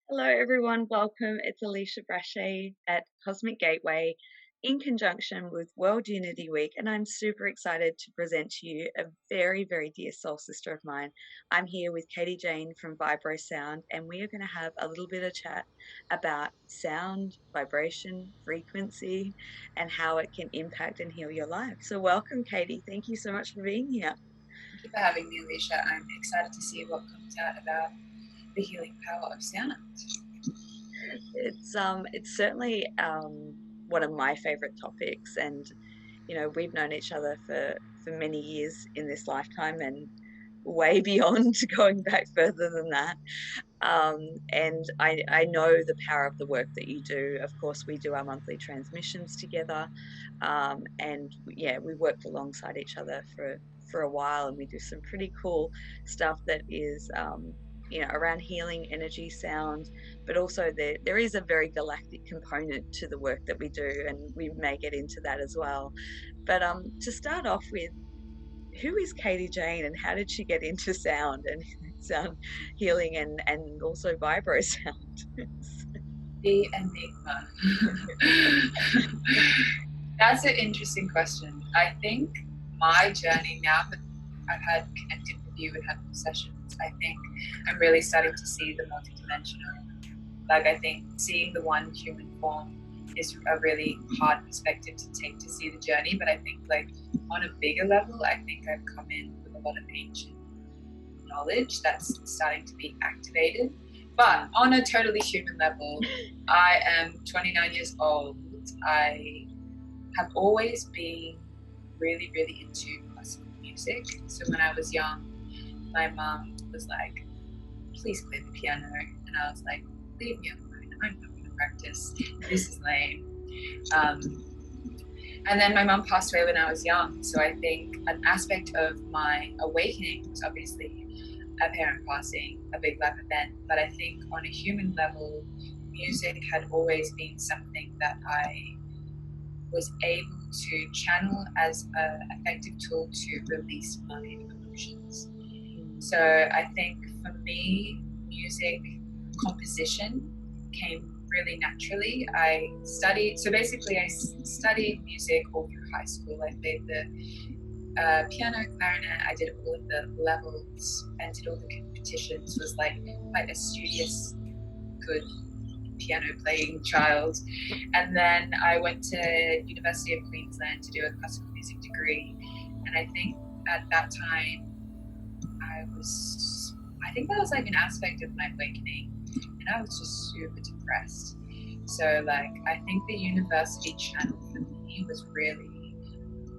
Hello, everyone. Welcome. It's Alicia Brashay at Cosmic Gateway in conjunction with World Unity Week, and I'm super excited to present to you a very, very dear soul sister of mine. I'm here with Katie Jane from VibroSound, and we are going to have a little bit of chat about sound, vibration, frequency, and how it can impact and heal your life. So, welcome, Katie. Thank you so much for being here. Thank you for having me, Alicia. I'm excited to see what comes out about the healing power of sound. It's certainly one of my favorite topics, and we've known each other for many years in this lifetime, and way beyond, going back further than that. um, and I know the power of the work that you do. Of course, we do our monthly transmissions together, and yeah, we worked alongside each other for a while, and we do some pretty cool stuff that is around healing, energy, sound, but also there is a very galactic component to the work that we do, and we may get into that as well. But to start off with, who is Katie Jane, and how did she get into sound and sound healing, and also vibro sound? The enigma. That's an interesting question. I think my journey, now that I've had connected with you and had sessions, I think I'm really starting to see the multidimensional. Like, I think seeing the one human form is a really hard perspective to take to see the journey. But I think, like, on a bigger level, I think I've come in with a lot of ancient knowledge that's starting to be activated. But on a totally human level, I am 29 years old. I have always been really, really into classical music. So when I was young, my mom was like, please play the piano. And I was like, leave me alone. I'm not going to practice. This is lame. And then my mom passed away when I was young. So I think an aspect of my awakening was obviously a parent passing, a big life event. But I think on a human level, music had always been something that I was able to channel as an effective tool to release my emotions. So I think for me, music composition came really naturally. I studied music all through high school. I played the piano, clarinet. I did all of the levels and did all the competitions. Was like quite a studious, good piano playing child. And then I went to University of Queensland to do a classical music degree. And I think at that time I think that was like an aspect of my awakening, and I was just super depressed. So like I think the university channel for me was really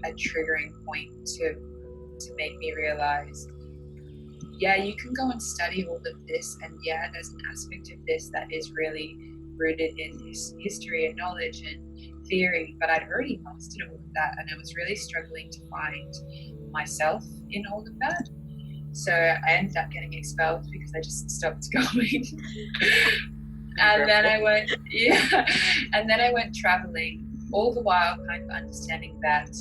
a triggering point to make me realize, yeah, you can go and study all of this, and yeah, there's an aspect of this that is really rooted in this history and knowledge and theory, but I'd already mastered all of that, and I was really struggling to find myself in all of that. So I ended up getting expelled because I just stopped going. And then I went traveling, all the while kind of understanding that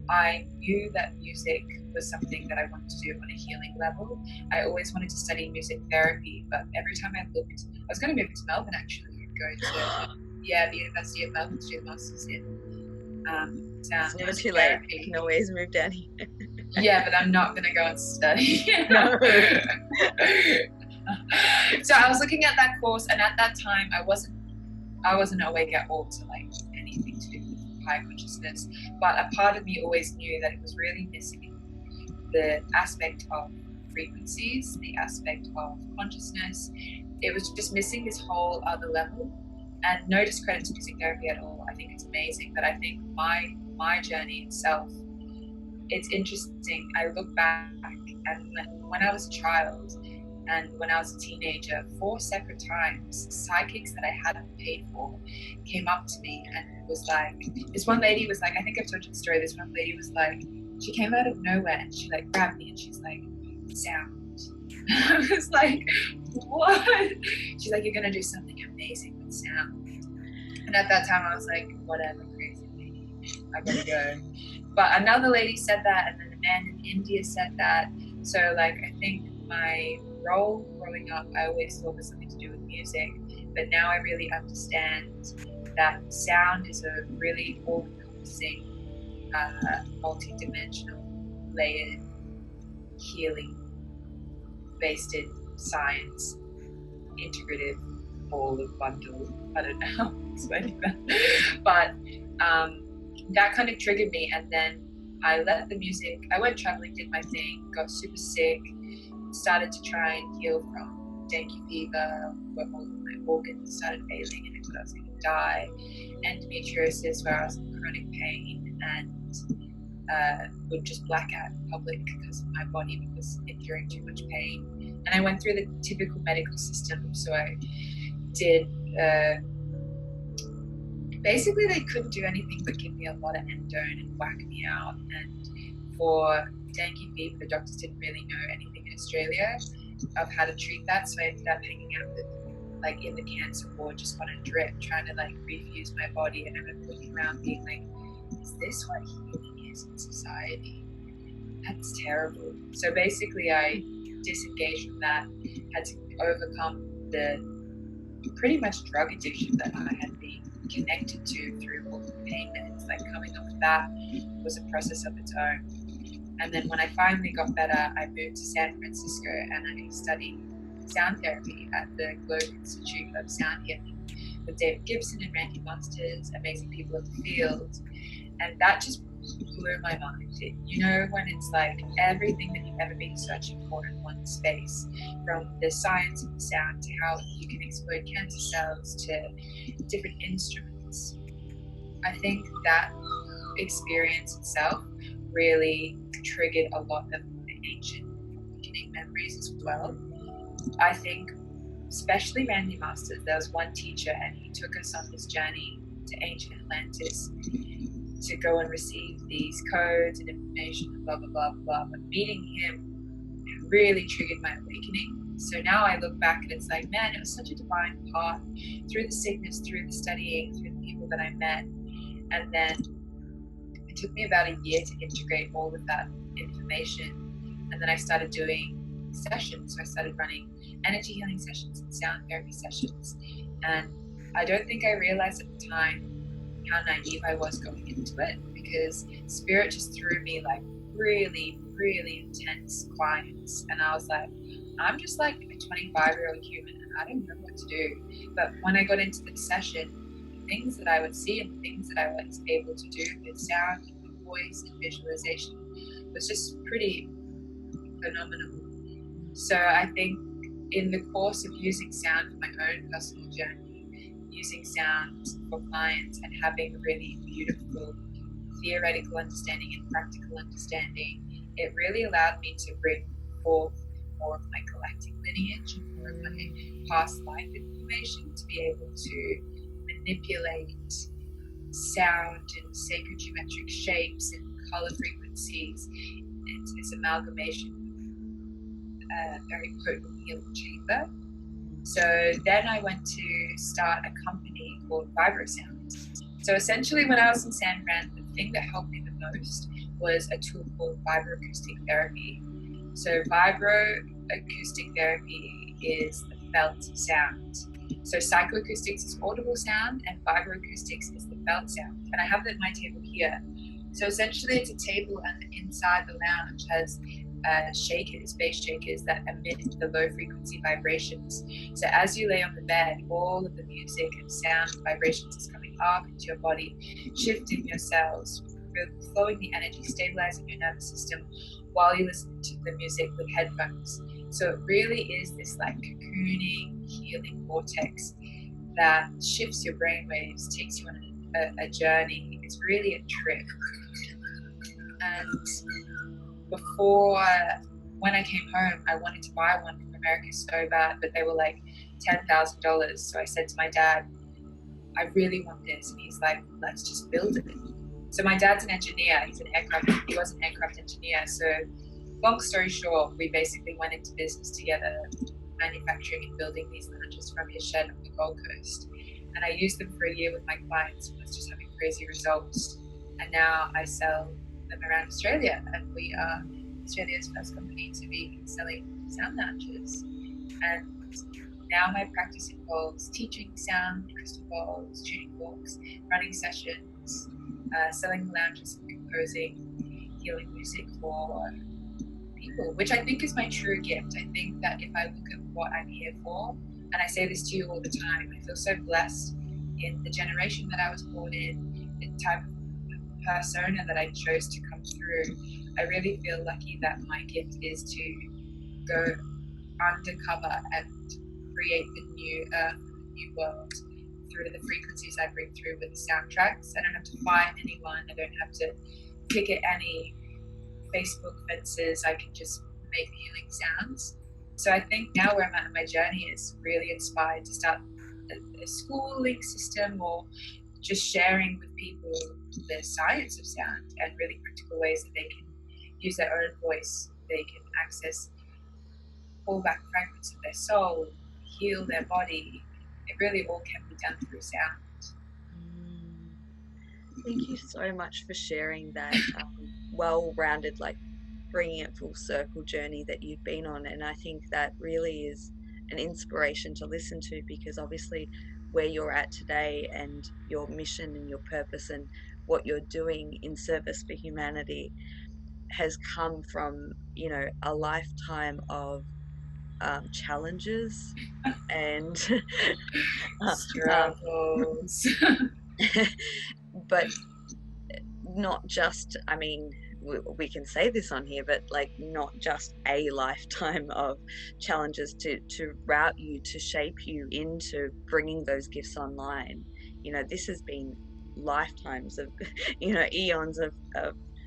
I knew that music was something that I wanted to do on a healing level. I always wanted to study music therapy, but every time I looked, I was going to move to Melbourne actually, and go to the University of Melbourne to do the masters in sound It's never music too late. therapy. You can always move down here. Yeah, but I'm not going to go and study. No. So I was looking at that course, and at that time I wasn't awake at all to like anything to do with higher consciousness, but a part of me always knew that it was really missing the aspect of frequencies, the aspect of consciousness. It was just missing this whole other level. And no discredit to music therapy at all. I think it's amazing, but I think my journey itself, it's interesting. I look back, and when I was a child and when I was a teenager, 4 separate times, psychics that I hadn't paid for came up to me and was like, this one lady was like, I think I've told you the story, this one lady was like, she came out of nowhere and she like grabbed me and she's like, sound. I was like, what? She's like, you're gonna do something amazing with sound. And at that time I was like, whatever, crazy lady, I gotta go. But another lady said that, and then a man in India said that. So like I think my role growing up, I always thought was something to do with music, but now I really understand that sound is a really all-encompassing, multi-dimensional, layered, healing-based science, integrative, all of bundle. I don't know how I'm explaining that, but that kind of triggered me, and then I let the music. I went traveling, did my thing, got super sick, started to try and heal from dengue fever, where all of my organs started failing, and I thought I was going to die. Endometriosis, where I was in chronic pain and would just black out in public because my body was enduring too much pain. And I went through the typical medical system. So I did, basically they couldn't do anything but give me a lot of endone and whack me out. And for dengue fever, the doctors didn't really know anything in Australia of how to treat that. So I ended up hanging out with, like, in the cancer ward, just on a drip, trying to like refuse my body. And I remember looking around being like, is this what healing is in society? That's terrible. So basically I disengaged from that, had to overcome the pretty much drug addiction that I had been connected to through all the pain meds. Like, coming off that was a process of its own. And then when I finally got better, I moved to San Francisco and I studied sound therapy at the Global Institute of Sound Healing with David Gibson and Randy Masters, amazing people in the field. And that just blew my mind. You know, when it's like everything that you've ever been searching for in one space, from the science of the sound to how you can explode cancer cells to different instruments. I think that experience itself really triggered a lot of my ancient awakening memories as well. I think, especially Randy Masters, there was one teacher and he took us on this journey to ancient Atlantis to go and receive these codes and information and blah, blah, blah, blah. But meeting him really triggered my awakening. So now I look back and it's like, man, it was such a divine path through the sickness, through the studying, through the people that I met. And then it took me about a year to integrate all of that information. And then I started doing sessions. So I started running energy healing sessions and sound therapy sessions. And I don't think I realized at the time how naive I was going into it, because spirit just threw me like really, really intense clients. And I was like, I'm just like a 25-year-old human and I don't know what to do. But when I got into the session, the things that I would see and the things that I was able to do with sound and voice and visualization was just pretty phenomenal. So I think in the course of using sound for my own personal journey, using sound for clients, and having a really beautiful theoretical understanding and practical understanding, it really allowed me to bring forth more of my galactic lineage and more of my past life information to be able to manipulate sound and sacred geometric shapes and color frequencies into this amalgamation of a very potent healing chamber. So then I went to start a company called VibroSound. So essentially when I was in San Fran, the thing that helped me the most was a tool called Vibroacoustic therapy. So Vibroacoustic therapy is the felt sound. So psychoacoustics is audible sound and vibroacoustics is the felt sound. And I have that at my table here. So essentially it's a table, and inside the lounge has shakers, bass shakers that emit the low frequency vibrations. So as you lay on the bed, all of the music and sound vibrations is coming up into your body, shifting your cells, flowing the energy, stabilizing your nervous system while you listen to the music with headphones. So it really is this like cocooning, healing vortex that shifts your brainwaves, takes you on a journey. It's really a trip. And before, when I came home, I wanted to buy one from America so bad, but they were like $10,000. So I said to my dad, I really want this. And he's like, let's just build it. So my dad's an engineer. He was an aircraft engineer. So long story short, we basically went into business together, manufacturing and building these lounges from his shed on the Gold Coast. And I used them for a year with my clients and was just having crazy results. And now I sell them around Australia, and we are Australia's first company to be selling sound lounges. And now my practice involves teaching sound, crystal balls, tuning forks, running sessions, selling lounges and composing healing music for people, which I think is my true gift. I think that if I look at what I'm here for, and I say this to you all the time, I feel so blessed in the generation that I was born in, the type of persona that I chose to come through. I really feel lucky that my gift is to go undercover and create the new earth and the new world through the frequencies I bring through with the soundtracks. I don't have to fight anyone. I don't have to picket any Facebook fences. I can just make healing sounds. So I think now where I'm at in my journey is really inspired to start a schooling system, or just sharing with people the science of sound and really practical ways that they can use their own voice. They can access pullback fragments of their soul, heal their body. It really all can be done through sound. Thank you so much for sharing that well-rounded, like bringing it full circle journey that you've been on. And I think that really is an inspiration to listen to, because obviously where you're at today and your mission and your purpose and what you're doing in service for humanity has come from, you know, a lifetime of challenges and um, Struggles. but not just, I mean, we can say this on here, but like not just a lifetime of challenges to route you, to shape you into bringing those gifts online. You know, this has been lifetimes of, you know, eons of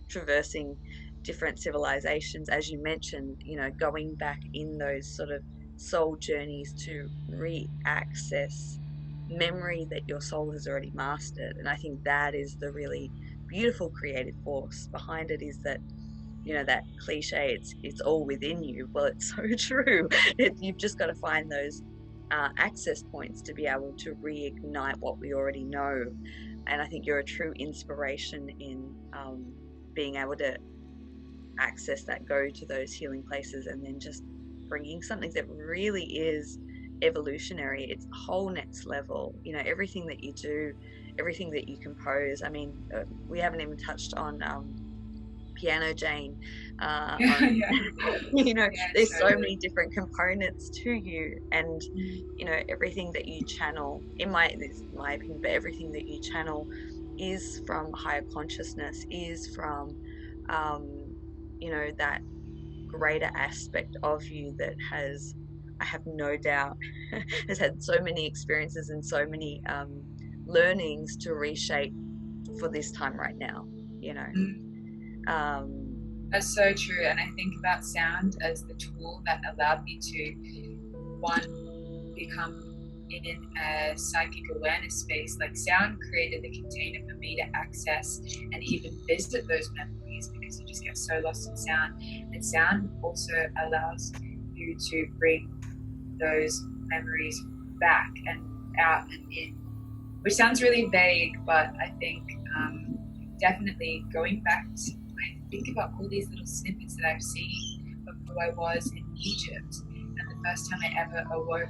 traversing different civilizations, as you mentioned, you know, going back in those sort of soul journeys to re-access memory that your soul has already mastered. And I think that is the really beautiful creative force behind it, is that, you know, that cliche, it's all within you. Well, it's so true. You've just got to find those access points to be able to reignite what we already know. And I think you're a true inspiration in being able to access that, go to those healing places, and then just bringing something that really is evolutionary. It's a whole next level. You know, everything that you do, everything that you compose. I mean, we haven't even touched on Piano Jane. On Yeah, you know, yeah, there's so totally. many different components to you, and you know, everything that you channel. This is my opinion, but everything that you channel is from higher consciousness, is from you know, that greater aspect of you that has, I have no doubt, has had so many experiences and so many learnings to reshape for this time right now, you know. Mm. Um, That's so true. And I think about sound as the tool that allowed me to, one, become in a psychic awareness space. Like sound created the container for me to access and even visit those memories, because you just get so lost in sound. And sound also allows you to bring those memories back and out and in, which sounds really vague, but I think definitely going back to, I think about all these little snippets that I've seen of who I was in Egypt. And the first time I ever awoke,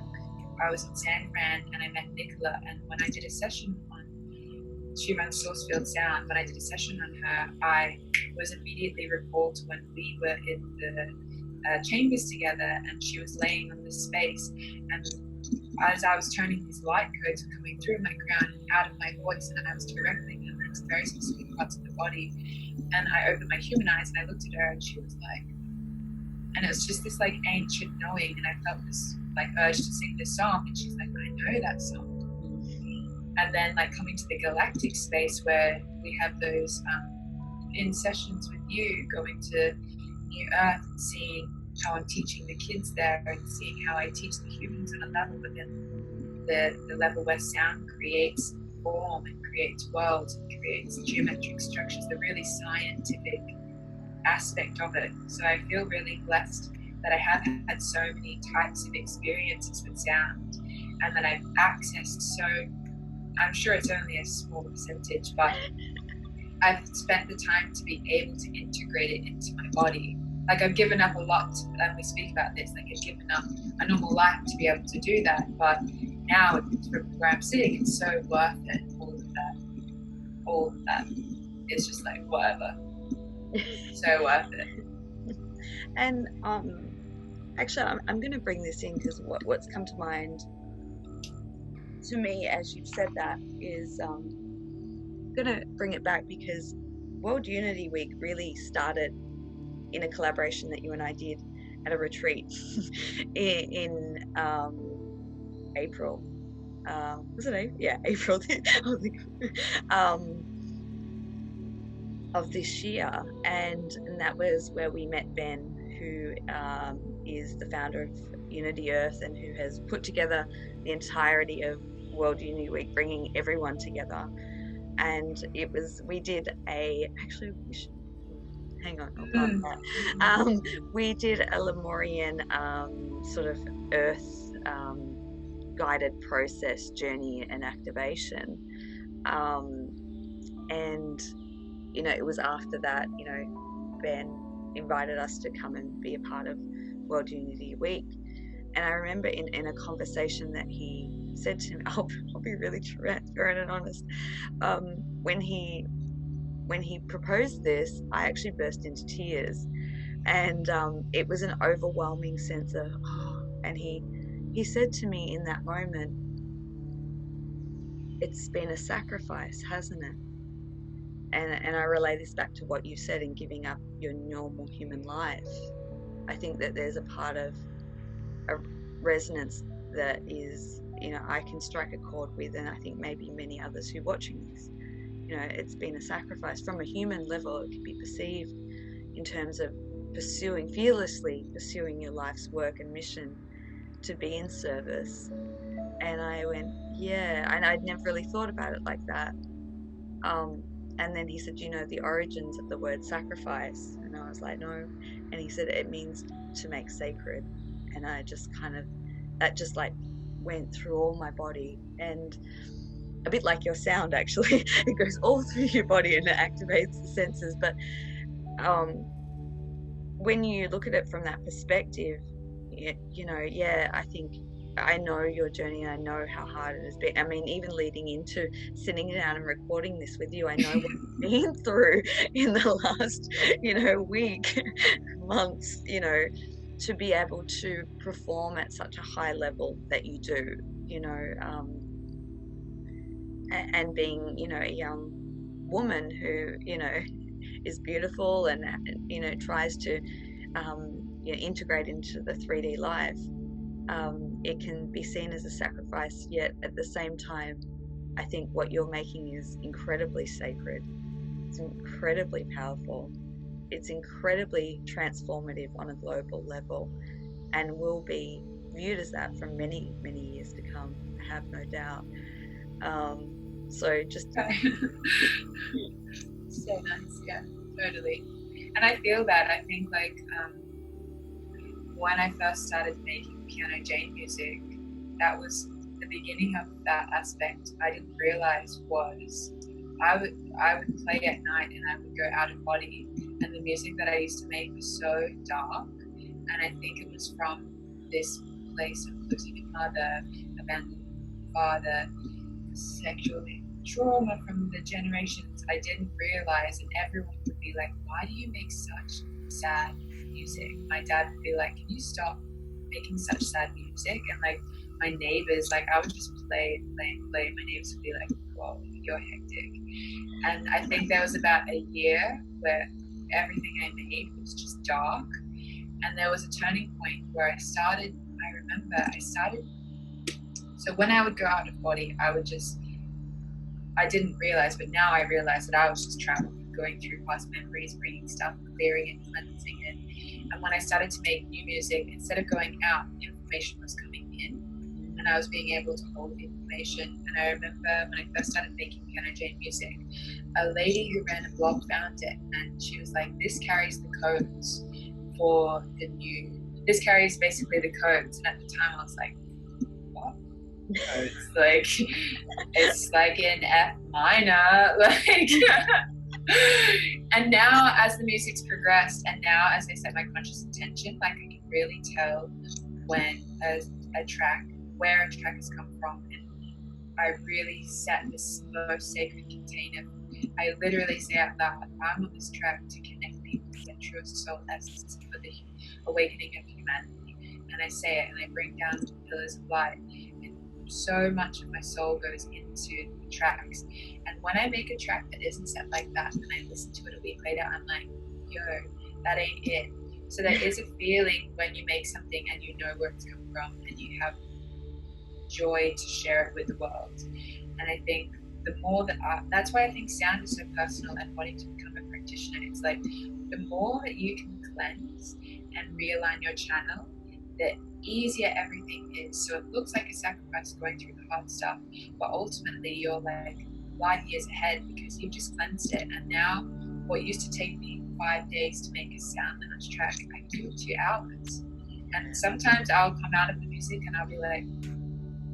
I was in San Fran and I met Nicola. And when I did a session on, she runs Sourcefield Sound, when I did a session on her, I was immediately recalled to when we were in the chambers together and she was laying on the space. And as I was turning, these light codes were coming through my crown and out of my voice, and I was directing them into very specific parts of the body. And I opened my human eyes and I looked at her and she was like, and it was just this like ancient knowing, and I felt this like urge to sing this song, and she's like, I know that song. And then like coming to the galactic space where we have those in sessions with you, going to New Earth and seeing how I'm teaching the kids there and seeing how I teach the humans on a level, but then the level where sound creates form and creates worlds and creates geometric structures, the really scientific aspect of it. So I feel really blessed that I have had so many types of experiences with sound, and that I've accessed so, I'm sure it's only a small percentage, but I've spent the time to be able to integrate it into my body. like I've given up a lot, and we speak about this, like I've given up a normal life to be able to do that, but now from where I'm sitting, it's so worth it. All of that is just like whatever. So worth it. And actually, I'm going to bring this in because what's come to mind to me as you've said that is going to bring it back, because World Unity Week really started in a collaboration that you and I did at a retreat in April. Was it April? Yeah, April of this year, and that was where we met Ben, who is the founder of Unity Earth and who has put together the entirety of World Unity Week, bringing everyone together. And we did hang on, I'll pause that. We did a Lemurian sort of earth guided process, journey and activation. And, you know, it was after that, you know, Ben invited us to come and be a part of World Unity Week. And I remember in a conversation that he said to me, I'll be really transparent and honest, when he proposed this, I actually burst into tears, and it was an overwhelming sense of, and he said to me in that moment, it's been a sacrifice, hasn't it? And I relay this back to what you said in giving up your normal human life. I think that there's a part of a resonance that is, you know, I can strike a chord with, and I think maybe many others who are watching this. You know, it's been a sacrifice from a human level. It can be perceived in terms of fearlessly pursuing your life's work and mission to be in service. And I went, yeah, and I'd never really thought about it like that. And then he said, you know, the origins of the word sacrifice. And I was like, no. And he said, it means to make sacred. And I just that just like went through all my body, and a bit like your sound, actually. It goes all through your body and it activates the senses. But when you look at it from that perspective, you know, yeah, I think I know your journey, and I know how hard it has been. I mean, even leading into sitting down and recording this with you, I know what you've been through in the last, you know, week, months, you know, to be able to perform at such a high level that you do, you know, and being, you know, a young woman who, you know, is beautiful and, you know, tries to you know, integrate into the 3D life. It can be seen as a sacrifice, yet at the same time, I think what you're making is incredibly sacred. It's incredibly powerful. It's incredibly transformative on a global level, and will be viewed as that for many, many years to come, I have no doubt. So just so nice, yeah, totally. And I feel that, I think like when I first started making piano Jane music, that was the beginning of that aspect. I didn't realize was I would play at night and I would go out of body, and the music that I used to make was so dark. And I think it was from this place of losing a mother, abandoned father, sexual trauma from the generations. I didn't realize, and everyone would be like, why do you make such sad music? My dad would be like, can you stop making such sad music? And like my neighbors, like I would just play. My neighbors would be like, whoa, you're hectic. And I think there was about a year where everything I made was just dark. And there was a turning point where I remember so when I would go out of body, I didn't realize, but now I realize that I was just traveling, going through past memories, bringing stuff, clearing and cleansing it. And when I started to make new music, instead of going out, information was coming in, and I was being able to hold the information. And I remember when I first started making piano Jane music, a lady who ran a blog found it, and she was like, this carries the codes for this carries basically the codes. And at the time I was like, what? Codes? Like, it's like in F minor, like And now as the music's progressed, and now as I set my conscious intention, like I can really tell when a track, where a track has come from. And I really set this most sacred container. I literally say out loud, I'm on this track to connect people with their truest soul essence for the awakening of humanity. And I say it, and I bring down the pillars of light. And so much of my soul goes into the tracks. And when I make a track that isn't set like that, and I listen to it a week later, I'm like, yo, that ain't it. So there is a feeling when you make something and you know where it's come from, and you have joy to share it with the world. And I think the more that that's why I think sound is so personal, and wanting to become a practitioner, it's like the more that you can cleanse and realign your channel, the easier everything is. So it looks like a sacrifice going through the hard stuff, but ultimately you're like light years ahead because you've just cleansed it. And now what used to take me 5 days to make a sound lounge track, I can do it 2 hours. And sometimes I'll come out of the music and I'll be like,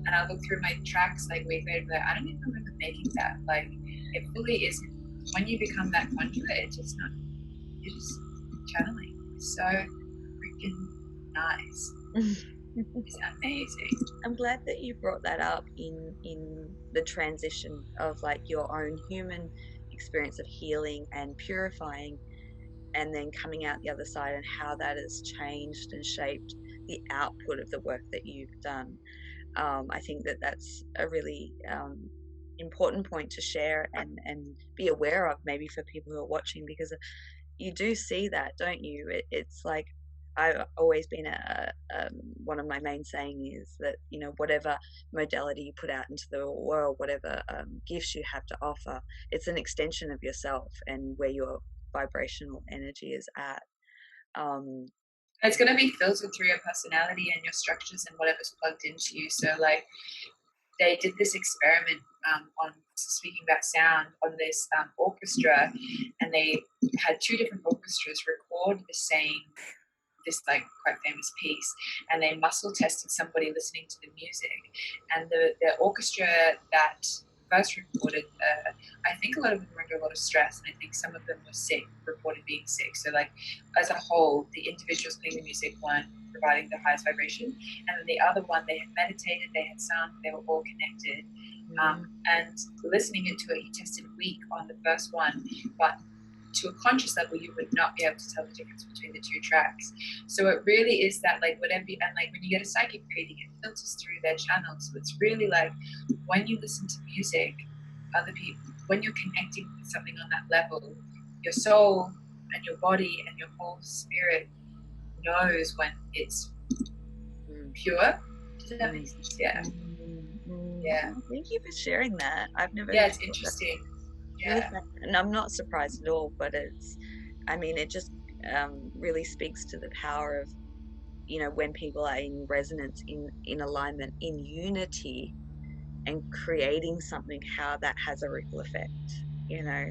and I'll look through my tracks like week later, like, I don't even remember making that. Like, it fully isn't. When you become that conduit, it's just not, you're just channeling. It's so freaking nice. It's amazing. I'm glad that you brought that up in the transition of like your own human experience of healing and purifying, and then coming out the other side, and how that has changed and shaped the output of the work that you've done. I think that that's a really important point to share and be aware of, maybe for people who are watching, because you do see that, don't you? It's like, I've always been one of my main saying is that, you know, whatever modality you put out into the world, whatever gifts you have to offer, it's an extension of yourself and where your vibrational energy is at. It's going to be filtered through your personality and your structures and whatever's plugged into you. So like they did this experiment on speaking about sound on this orchestra, and they had 2 different orchestras record this like quite famous piece, and they muscle tested somebody listening to the music, and the orchestra that first recorded, I think a lot of them were under a lot of stress, and I think some of them were sick, reported being sick. So like as a whole, the individuals playing the music weren't providing the highest vibration, and then the other one, they had meditated, they had sound, they were all connected. And listening into it, he tested weak on the first one, but to a conscious level, you would not be able to tell the difference between the 2 tracks. So it really is that, like, whatever and like when you get a psychic reading, it filters through their channels. So it's really like when you listen to music, other people, when you're connecting with something on that level, your soul and your body and your whole spirit knows when it's pure. Does that make sense? Yeah. Yeah. Thank you for sharing that. I've never. Yeah, it's interesting. Yeah. And I'm not surprised at all, but it just really speaks to the power of, you know, when people are in resonance, in alignment, in unity, and creating something, how that has a ripple effect, you know.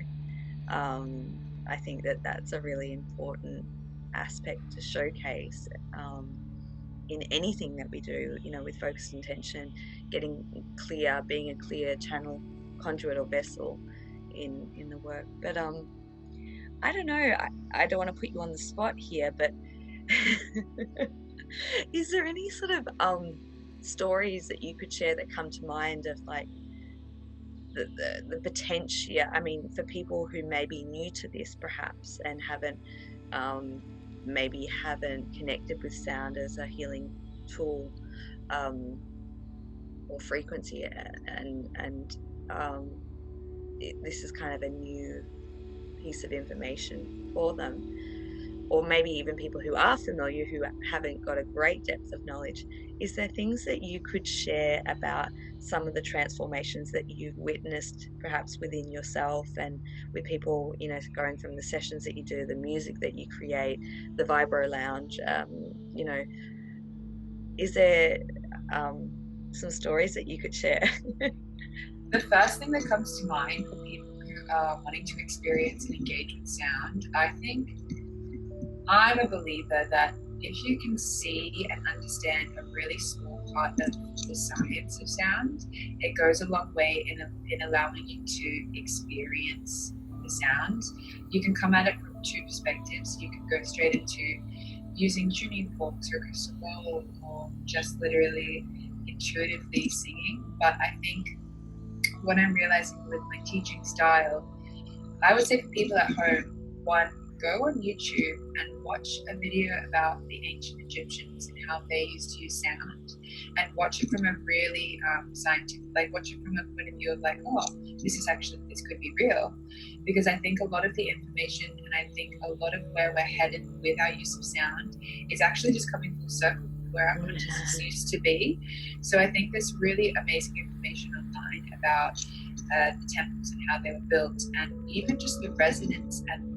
I think that that's a really important aspect to showcase in anything that we do, you know, with focused intention, getting clear, being a clear channel, conduit, or vessel in the work. But I don't know, I don't want to put you on the spot here, but is there any sort of stories that you could share that come to mind of like the potential, I mean, for people who may be new to this perhaps and haven't connected with sound as a healing tool or frequency, and this is kind of a new piece of information for them, or maybe even people who are familiar who haven't got a great depth of knowledge. Is there things that you could share about some of the transformations that you've witnessed perhaps within yourself and with people, you know, going from the sessions that you do, the music that you create, the Vibro Lounge, you know, is there some stories that you could share? The first thing that comes to mind for people who are wanting to experience and engage with sound, I think I'm a believer that if you can see and understand a really small part of the science of sound, it goes a long way in allowing you to experience the sound, you can come at it from two perspectives. You can go straight into using tuning forks or crystal ball, or just literally intuitively singing. But I think what I'm realizing with my teaching style, I would say for people at home, one, go on YouTube and watch a video about the ancient Egyptians and how they used to use sound, and watch it from a really scientific, like watch it from a point of view of like, oh, this could be real. Because I think a lot of the information, and I think a lot of where we're headed with our use of sound is actually just coming full circle with where our consciousness used to be. So I think there's really amazing information online about the temples and how they were built, and even just the resonance and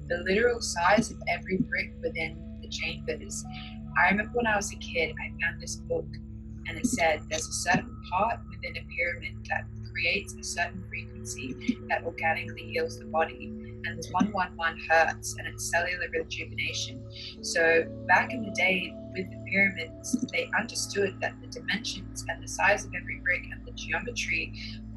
the literal size of every brick within the chambers. I remember when I was a kid, I found this book, and it said there's a certain part within a pyramid that creates a certain frequency that organically heals the body, and it's 111 hertz, and it's cellular rejuvenation. So back in the day with the pyramids, they understood that the dimensions and the size of every brick and the geometry,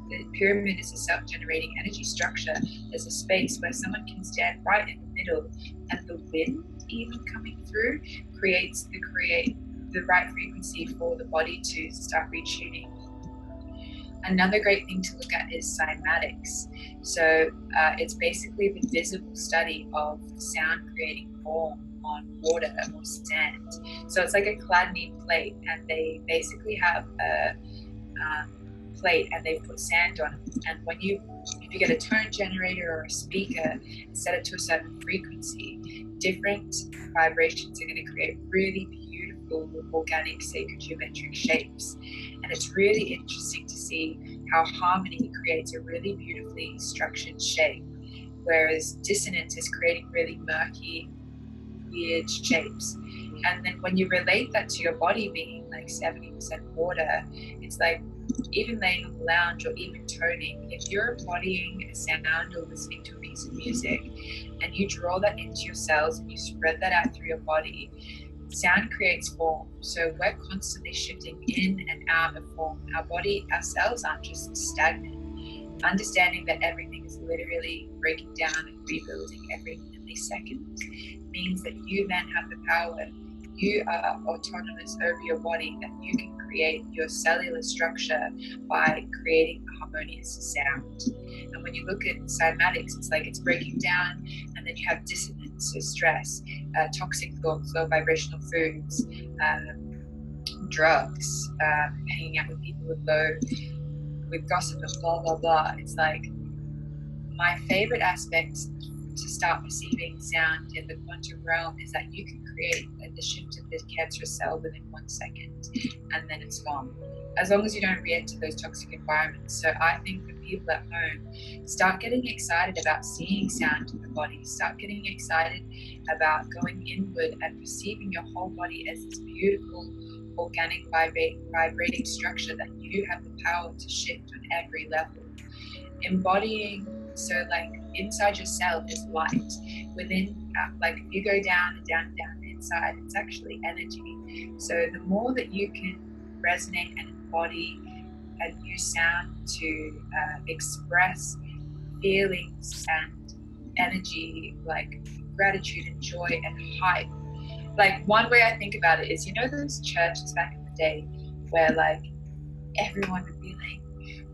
the pyramid is a self-generating energy structure. There's a space where someone can stand right in the middle, and the wind even coming through creates the right frequency for the body to start retuning. Another great thing to look at is cymatics. So it's basically the visible study of sound creating form on water or sand. So it's like a Chladni plate, and they basically have a plate, and they put sand on it. And if you get a tone generator or a speaker, set it to a certain frequency, different vibrations are going to create really beautiful organic sacred geometric shapes. And it's really interesting to see how harmony creates a really beautifully structured shape, whereas dissonance is creating really murky, weird shapes. And then when you relate that to your body being like 70% water, it's like even laying on the lounge or even toning, if you're embodying a sound or listening to a piece of music and you draw that into your cells and you spread that out through your body, sound creates form. So we're constantly shifting in and out of form. Our body, our cells aren't just stagnant. Understanding that everything is literally breaking down and rebuilding every millisecond means that you then have the power. You are autonomous over your body, that you can create your cellular structure by creating a harmonious sound. And when you look at cymatics, it's like it's breaking down, and then you have dissonance, so stress, toxic thoughts, low vibrational foods, drugs, hanging out with people with gossip and blah blah blah. It's like my favorite aspect to start perceiving sound in the quantum realm is that you can create the shift of the cancerous cell within 1 second, and then it's gone, as long as you don't re-enter those toxic environments. So I think for people at home, start getting excited about seeing sound in the body. Start getting excited about going inward and perceiving your whole body as this beautiful, organic, vibrating structure that you have the power to shift on every level. Embodying, so like inside yourself is light. Within, like if you go down and down and down inside, it's actually energy. So the more that you can resonate and embody and use sound to express feelings and energy, like gratitude and joy and hype. Like one way I think about it is, you know, those churches back in the day where like everyone would be like,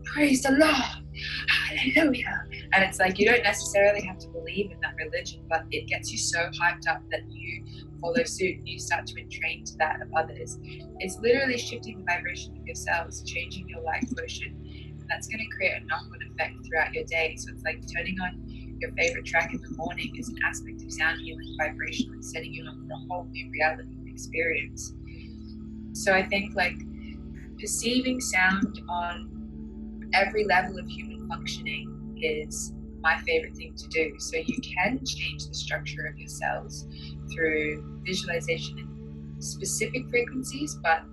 praise the Lord, hallelujah. And it's like, you don't necessarily have to believe in that religion, but it gets you so hyped up that you follow suit and you start to entrain to that of others. It's literally shifting the vibration of yourselves, changing your life motion. And that's going to create a knock-on effect throughout your day. So it's like turning on your favorite track in the morning is an aspect of sound healing vibration, and setting you up for a whole new reality and experience. So I think like perceiving sound on every level of human functioning is my favorite thing to do. So you can change the structure of your cells through visualization in specific frequencies, but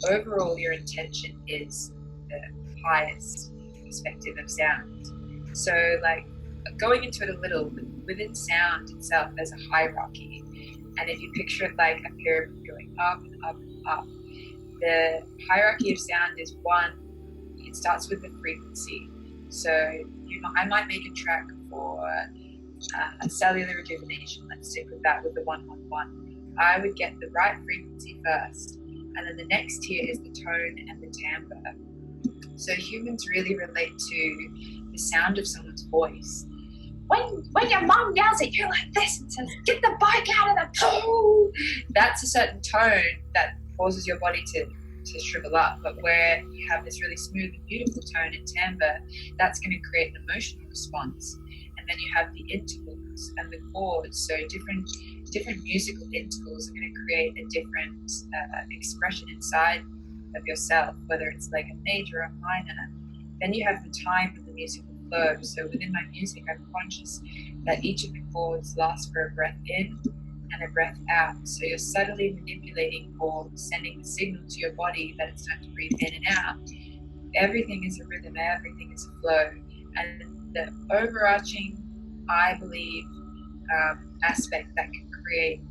overall your intention is the highest perspective of sound. So like going into it a little, within sound itself there's a hierarchy, and if you picture it like a pyramid going up and up and up, the hierarchy of sound is one, it starts with the frequency. So I might make a track or cellular rejuvenation, let's stick with that with the 111, I would get the right frequency first, and then the next tier is the tone and the timbre. So humans really relate to the sound of someone's voice. When your mom yells at you like this and says, "Get the bike out of the pool," that's a certain tone that causes your body to shrivel up. But where you have this really smooth and beautiful tone and timbre, that's going to create an emotional response. And then you have the intervals and the chords. So different musical intervals are going to create a different expression inside of yourself, whether it's like a major or minor. Then you have the time of the musical flow. So within my music, I'm conscious that each of the chords lasts for a breath in and a breath out. So you're subtly manipulating or sending the signal to your body that it's time to breathe in and out. Everything is a rhythm, everything is a flow. And the overarching, I believe, aspect that can create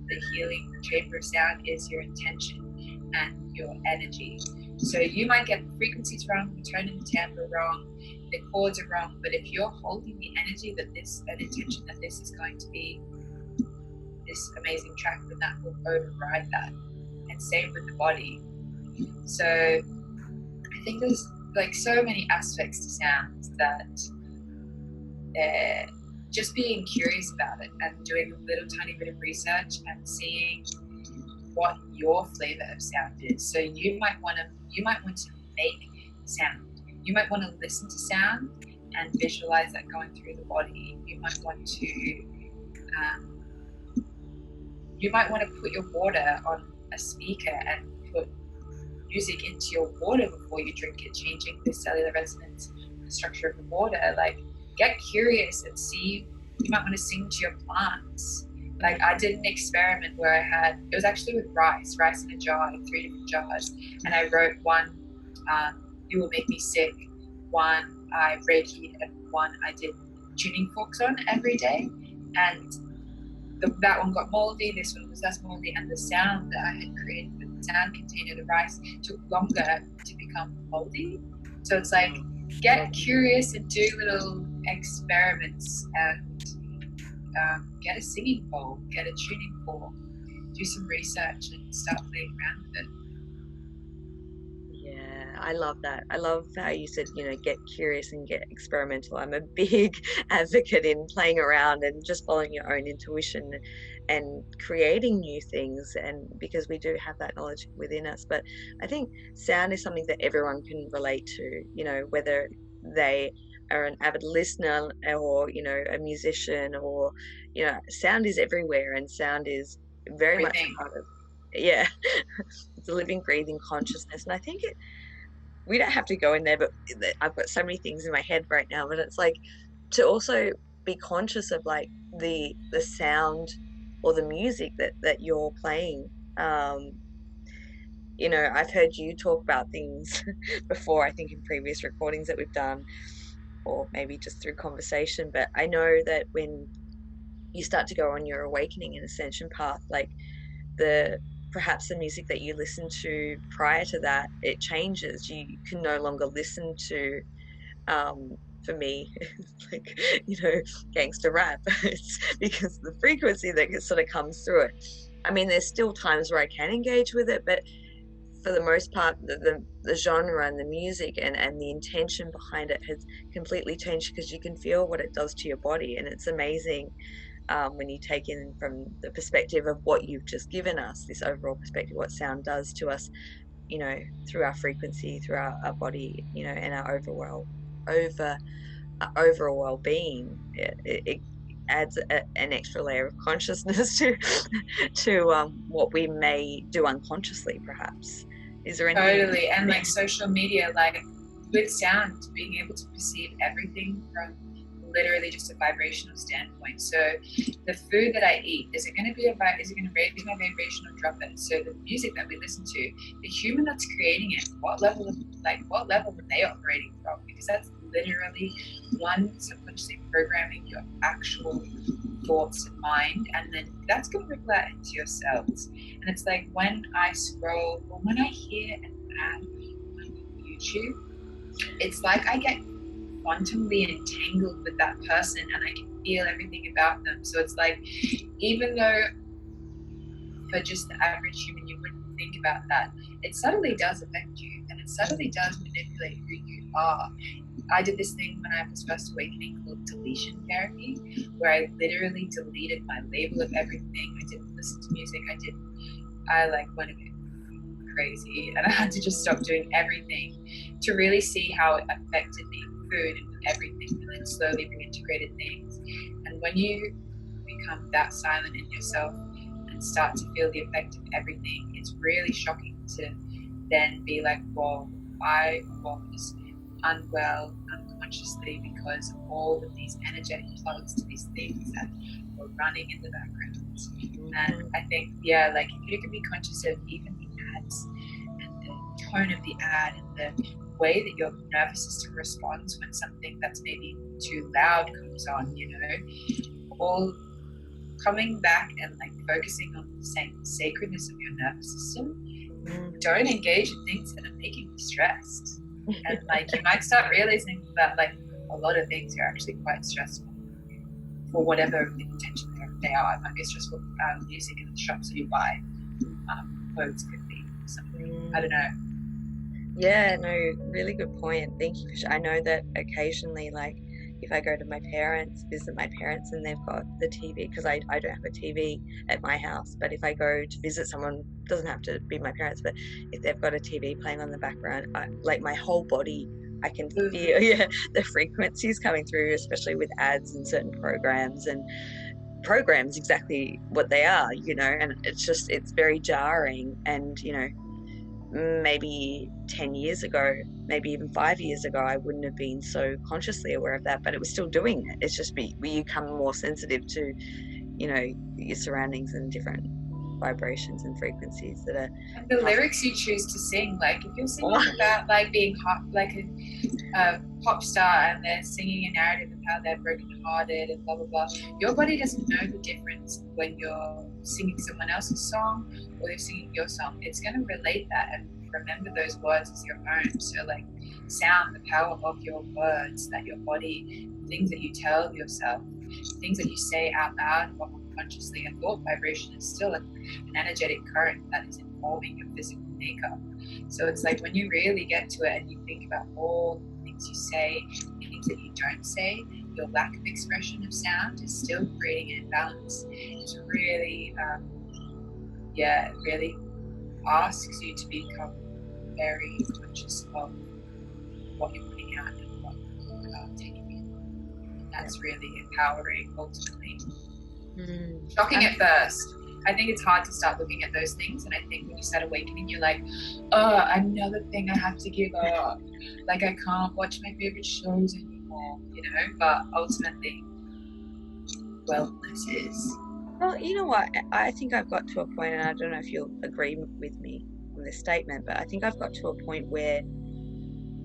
the healing chamber of sound is your intention and your energy. So you might get the frequencies wrong, the tone and the timbre wrong, the chords are wrong, but if you're holding the energy that an intention that this is going to be this amazing track, then that will override that. And same with the body. So I think there's like so many aspects to sound that just being curious about it and doing a little tiny bit of research and seeing what your flavor of sound is. So you might want to make sound. You might want to listen to sound and visualize that going through the body. You might want to put your water on a speaker and put music into your water before you drink it, changing the cellular resonance, the structure of the water. Like, get curious and see. You might want to sing to your plants. Like, I did an experiment where it was actually with rice in a jar, in 3 different jars. And I wrote one, "You Will Make Me Sick," one I Reiki, and one I did tuning forks on every day. And that one got moldy, this one was less moldy, and the sound that I had created with the sound container, the rice, took longer to become moldy. So it's like, get curious and do little experiments and get a singing bowl, get a tuning fork, do some research and start playing around with it. Yeah, I love that. I love how you said, get curious and get experimental. I'm a big advocate in playing around and just following your own intuition and creating new things, and because we do have that knowledge within us. But I think sound is something that everyone can relate to, whether they are an avid listener or, a musician, or, sound is everywhere, and sound is very much a part of, yeah. It's a living, breathing consciousness. And I think we don't have to go in there, but I've got so many things in my head right now. But it's like to also be conscious of like the sound or the music that you're playing. I've heard you talk about things before, I think in previous recordings that we've done, or maybe just through conversation. But I know that when you start to go on your awakening and ascension path, like perhaps the music that you listened to prior to that, it changes. You can no longer listen to, for me, like, gangster rap. It's because the frequency that sort of comes through it. I mean, there's still times where I can engage with it, but for the most part, the genre and the music and the intention behind it has completely changed, because you can feel what it does to your body. And it's amazing when you take in from the perspective of what you've just given us, this overall perspective, what sound does to us, through our frequency, through our body, and our overall well-being. It adds an extra layer of consciousness to what we may do unconsciously, perhaps. Is there anything? Totally. And like social media, like with sound, being able to perceive everything from literally just a vibrational standpoint. So the food that I eat, is it going to raise my vibration or drop it? So the music that we listen to, the human that's creating it, what level are they operating from? Because that's literally one, subconsciously programming your actual thoughts and mind, and then that's going to ripple out into your cells. And it's like when I scroll or when I hear an ad on YouTube, it's like I get quantumly entangled with that person, and I can feel everything about them. So it's like, even though for just the average human you wouldn't think about that, it subtly does affect you, and it subtly does manipulate who you are. I did this thing when I was first awakening called deletion therapy, where I literally deleted my label of everything. I didn't listen to music. I like went a bit crazy, and I had to just stop doing everything to really see how it affected me, food and everything, and then slowly reintegrated things. And when you become that silent in yourself and start to feel the effect of everything, it's really shocking to then be like, well, I was unwell unconsciously because of all of these energetic plugs to these things that were running in the background. And I think, yeah, like if you can be conscious of even the ads and the tone of the ad and the way that your nervous system responds when something that's maybe too loud comes on, you know, all coming back and like focusing on the same sacredness of your nervous system. Don't engage in things that are making you stressed. And like you might start realizing that like a lot of things are actually quite stressful for whatever the intention they are. It might be stressful music in the shops that you buy. Clothes could be something. I don't know. Yeah, no, really good point. Thank you. I know that occasionally, like, if I go to my parents, visit my parents, and they've got the TV, because I don't have a TV at my house, but if I go to visit someone, doesn't have to be my parents, but if they've got a TV playing on the background, like my whole body, I can feel the frequencies coming through, especially with ads and certain programs, and programs exactly what they are, you know, and it's very jarring. And, you know, maybe 10 years ago, maybe even 5 years ago, I wouldn't have been so consciously aware of that, but it was still doing it. It's just we become more sensitive to, you know, your surroundings and different vibrations and frequencies that are and the lyrics you choose to sing. Like if you're singing about like being hot, like a pop star, and they're singing a narrative of how they're brokenhearted and blah blah blah, your body doesn't know the difference when you're singing someone else's song or you're singing your song. It's going to relate that and remember those words as your own. So like sound, the power of your words, that your body, things that you tell yourself, things that you say out loud or unconsciously. A thought vibration is still an energetic current that is informing your physical makeup. So it's like when you really get to it and you think about all the things you say, things that you don't say, your lack of expression of sound is still creating an imbalance. It's really, it really asks you to become very conscious of what you're putting out and what you're taking in. That's really empowering, ultimately. Shocking at first. I think it's hard to start looking at those things, and I think when you start awakening, you're like, oh, another thing I have to give up. Like I can't watch my favorite shows anymore, you know. But ultimately, wellness is. Well, you know what? I think I've got to a point, and I don't know if you'll agree with me on this statement, but I think I've got to a point where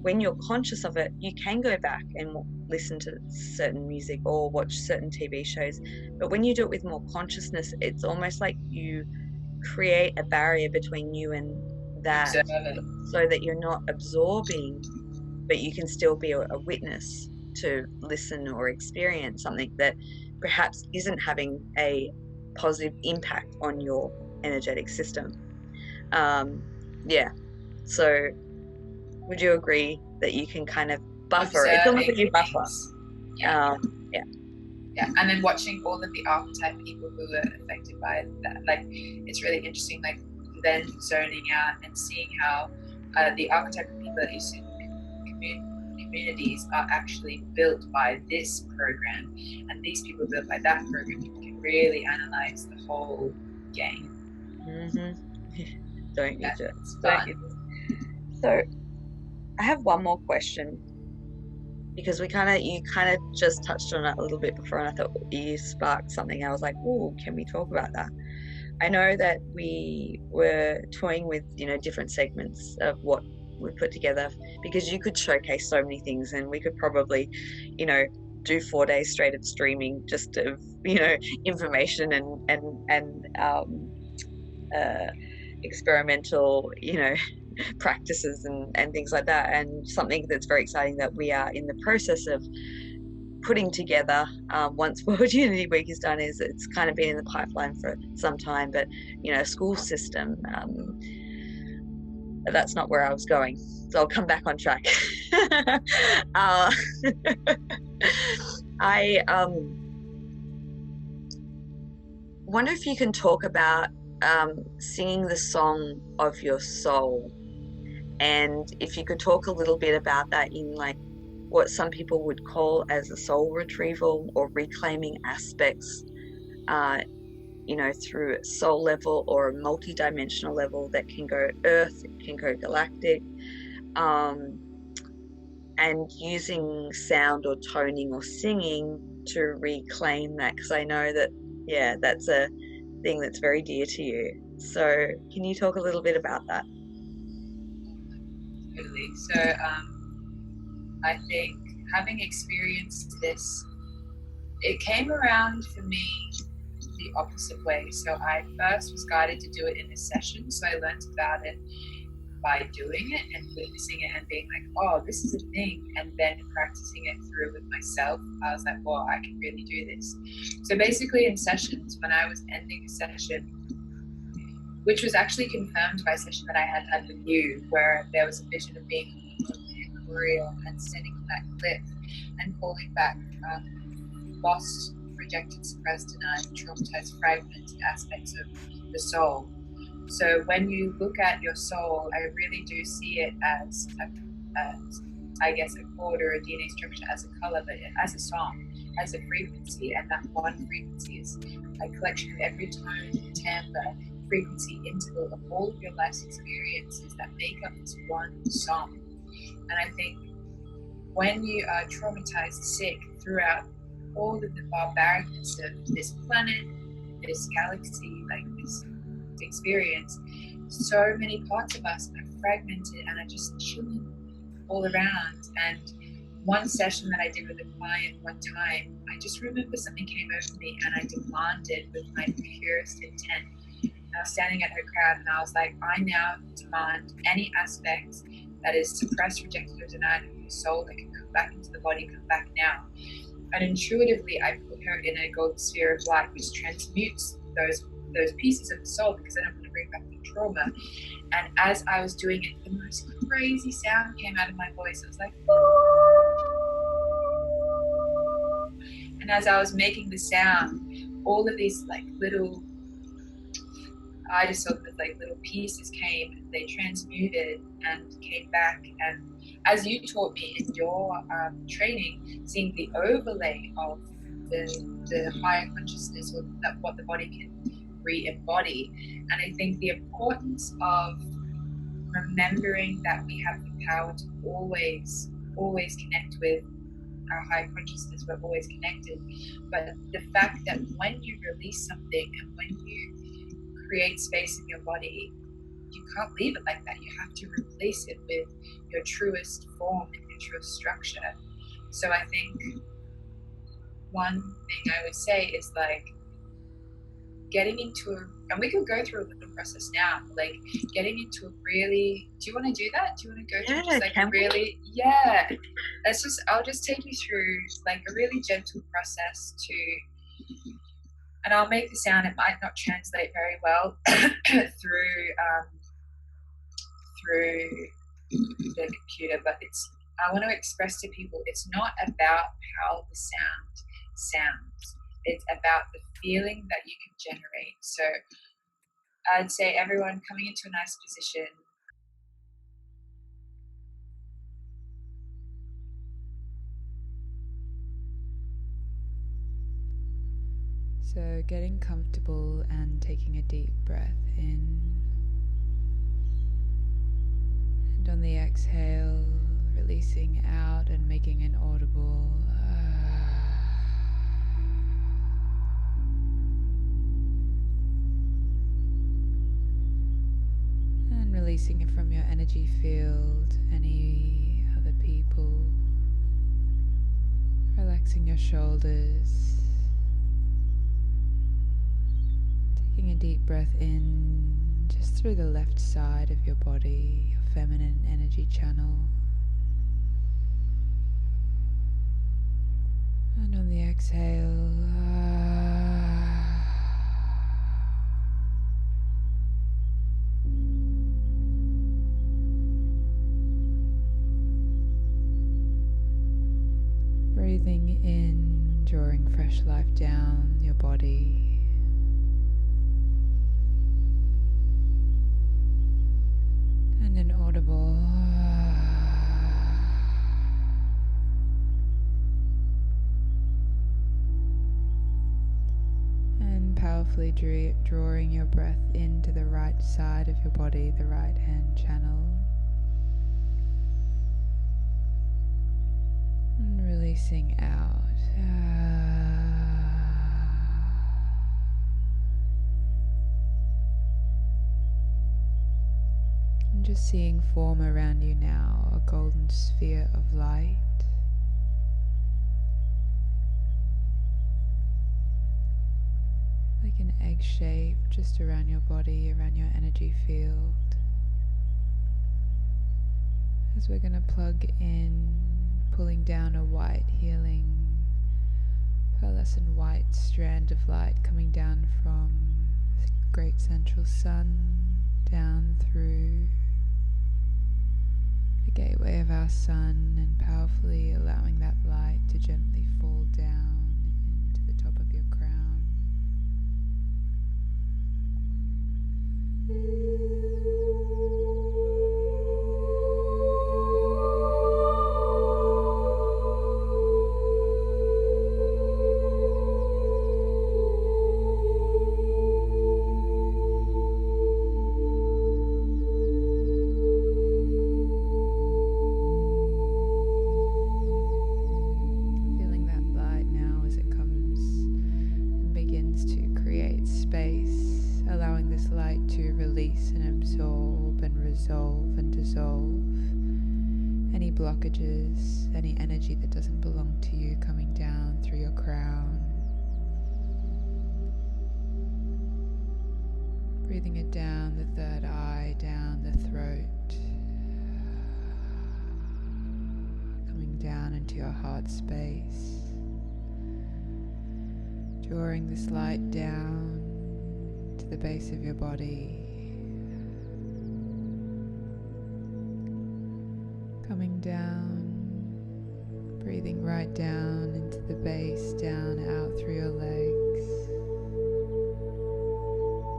when you're conscious of it, you can go back and listen to certain music or watch certain TV shows. But when you do it with more consciousness, it's almost like you create a barrier between you and that, so that you're not absorbing, but you can still be a witness to listen or experience something that perhaps isn't having a positive impact on your energetic system. So would you agree that you can kind of buffer? It's almost like you buffer. Yeah. And then watching all of the archetype people who are affected by that, like it's really interesting, like then zoning out and seeing how the archetype of people that you see in communities are actually built by this program, and these people built by that program. You can really analyze the whole game. Don't you just? So I have one more question, because you kind of just touched on it a little bit before, and I thought you sparked something. I was like, oh, can we talk about that? I know that we were toying with, you know, different segments of what we put together, because you could showcase so many things, and we could probably, you know, do 4 days straight of streaming just of, you know, information and experimental, you know, practices and things like that. And something that's very exciting that we are in the process of putting together once World Unity Week is done, is it's kind of been in the pipeline for some time, but school system, that's not where I was going, so I'll come back on track. I wonder if you can talk about singing the song of your soul, and if you could talk a little bit about that in like what some people would call as a soul retrieval or reclaiming aspects, through a soul level or a multi-dimensional level that can go earth, it can go galactic, and using sound or toning or singing to reclaim that, because I know that, that's a thing that's very dear to you. So can you talk a little bit about that? Totally. So I think having experienced this, it came around for me the opposite way. So I first was guided to do it in a session. So I learned about it by doing it and witnessing it and being like, oh, this is a thing. And then practicing it through with myself, I was like, well, I can really do this. So basically in sessions, when I was ending a session, which was actually confirmed by a session that I had with you, where there was a vision of being real and standing on that cliff and calling back lost, rejected, suppressed, denied, traumatized, fragmented aspects of the soul. So when you look at your soul, I really do see it as I guess a chord or a DNA structure, as a color, but as a song, as a frequency. And that one frequency is a collection of every tone, timbre, frequency, interval of all of your life's experiences that make up this one song. And I think when you are traumatized, sick throughout all of the barbaricness of this planet, this galaxy, like this experience, so many parts of us are fragmented and are just chilling all around. And one session that I did with a client one time, I just remember something came over me and I demanded with my purest intent. I was standing at her crowd and I was like, I now demand any aspect that is suppressed, rejected, or denied in your soul that can come back into the body, come back now. And intuitively, I put her in a golden sphere of light, which transmutes those pieces of the soul, because I don't want to bring back the trauma. And as I was doing it, the most crazy sound came out of my voice. It was like, "Ooh." And as I was making the sound, all of these like little, I just saw that like little pieces came, they transmuted and came back. And as you taught me in your training, seeing the overlay of the higher consciousness, or that what the body can re-embody. And I think the importance of remembering that we have the power to always connect with our higher consciousness, we're always connected. But the fact that when you release something and when you create space in your body, you can't leave it like that. You have to replace it with your truest form and your truest structure. So I think one thing I would say is like getting into and we could go through a little process now, like getting into a really, do you want to do that? Do you want to go through just like a really, I'll just take you through like a really gentle process to, and I'll make the sound, it might not translate very well through the computer, but I want to express to people, it's not about how the sound sounds, it's about the feeling that you can generate. So I'd say everyone coming into a nice position. So getting comfortable and taking a deep breath in. And on the exhale, releasing out and making an audible and releasing it from your energy field, any other people, relaxing your shoulders. Taking a deep breath in just through the left side of your body, your feminine energy channel. And on the exhale, breathing in, drawing fresh life down your body. And an audible and powerfully drawing your breath into the right side of your body, the right hand channel, and releasing out. And just seeing form around you now, a golden sphere of light. Like an egg shape just around your body, around your energy field. As we're going to plug in, pulling down a white healing, pearlescent white strand of light coming down from the great central sun, down through the gateway of our sun, and powerfully allowing that light to gently fall down into the top of your crown. Any blockages, any energy that doesn't belong to you coming down through your crown. Breathing it down the third eye, down the throat, coming down into your heart space. Drawing this light down to the base of your body. Coming down, breathing right down into the base, down out through your legs,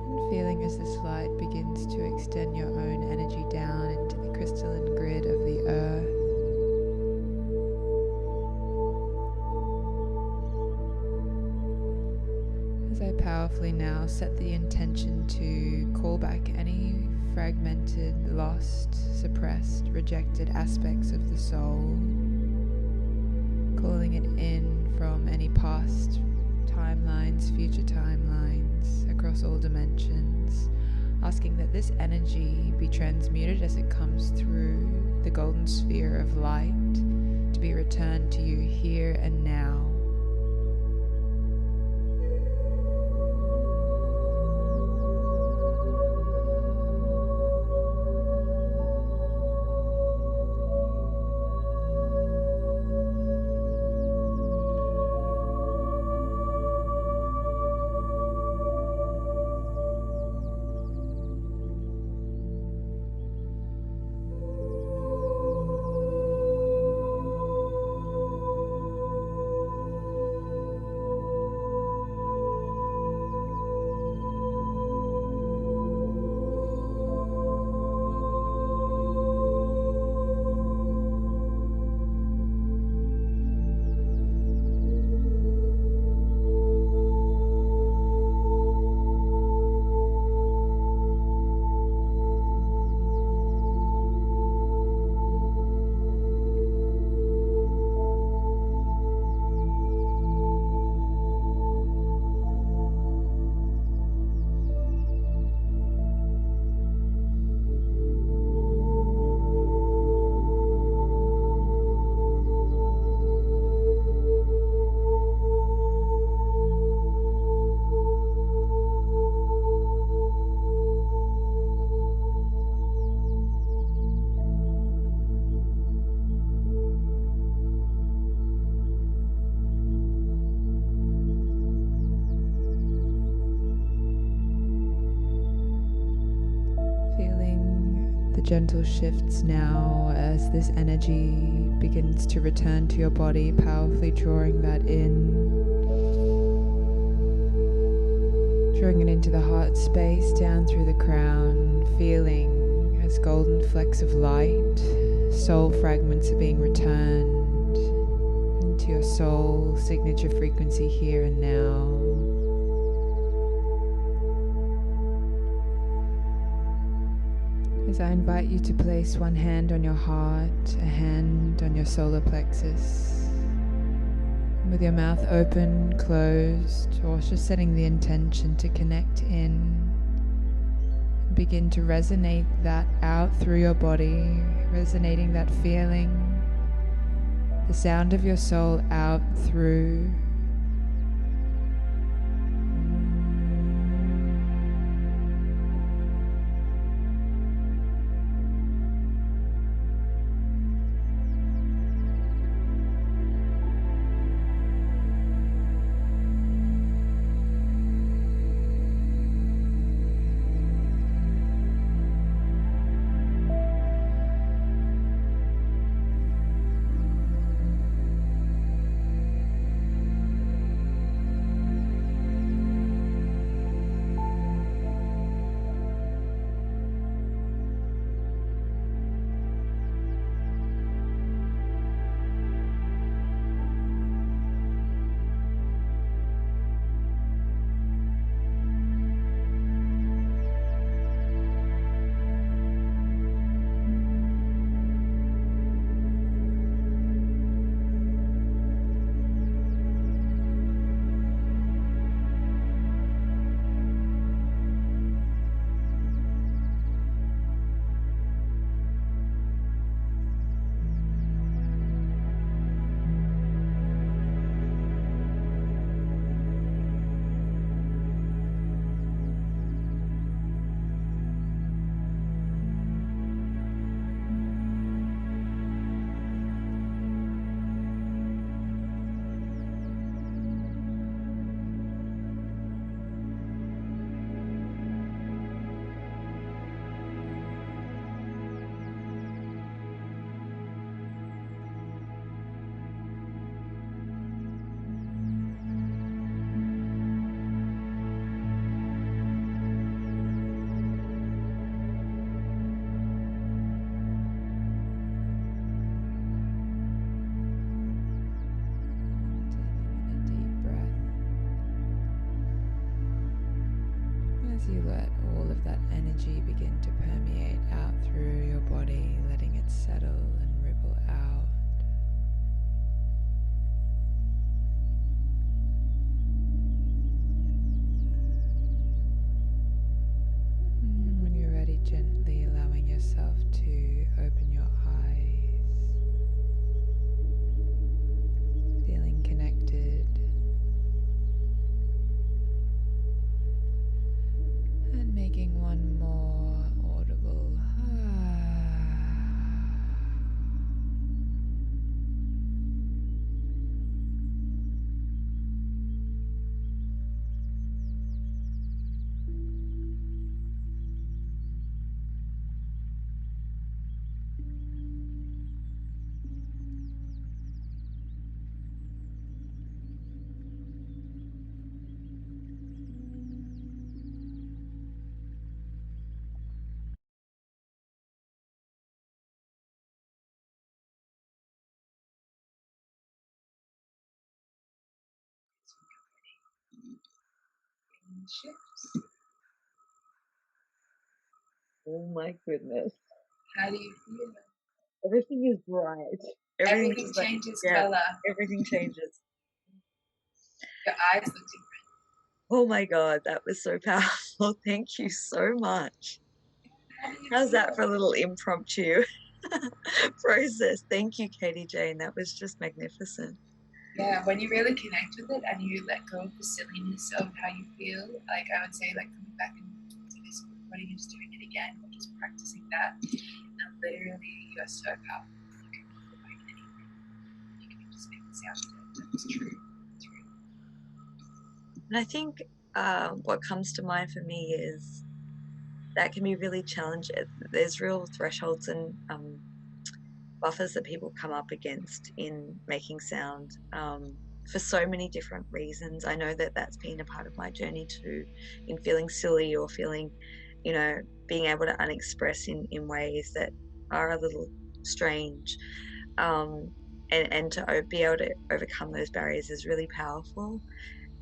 and feeling as this light begins to extend your own energy down into the crystalline grid of the earth. As I powerfully now set the intention to call back any fragmented, lost, suppressed, rejected aspects of the soul, calling it in from any past timelines, future timelines, across all dimensions, asking that this energy be transmuted as it comes through the golden sphere of light to be returned to you here and now. gentle shifts now as this energy begins to return to your body, powerfully drawing that in, drawing it into the heart space, down through the crown, feeling as golden flecks of light, soul fragments are being returned into your soul signature frequency here and now. As I invite you to place one hand on your heart, a hand on your solar plexus, with your mouth open, closed, or just setting the intention to connect in, and begin to resonate that out through your body, resonating that feeling, the sound of your soul out through. You let all of that energy begin to permeate out through your body, letting it settle and ripple out. And when you're ready, gently allowing yourself to open your eyes, feeling connected. And making one more audible Shifts. Oh my goodness. How do you feel? Everything is bright. Everything Is like, changes yeah, color. everything changes. Your eyes look different. Oh my God, that was so powerful. Thank you so much. How do you How's feel? that for a little impromptu process? Thank you, Katie Jane. That was just magnificent. Yeah, when you really connect with it and you let go of the silliness of how you feel, like I would say, like coming back and this recording and just doing it again, or just practicing that, and literally you are so powerful. You can feel like anything. You can just make the sound of it. That's true. It's real. And I think what comes to mind for me is that can be really challenging. There's real thresholds and buffers that people come up against in making sound, for so many different reasons. I know that that's been a part of my journey too, in feeling silly or feeling, being able to unexpress in ways that are a little strange. And to be able to overcome those barriers is really powerful.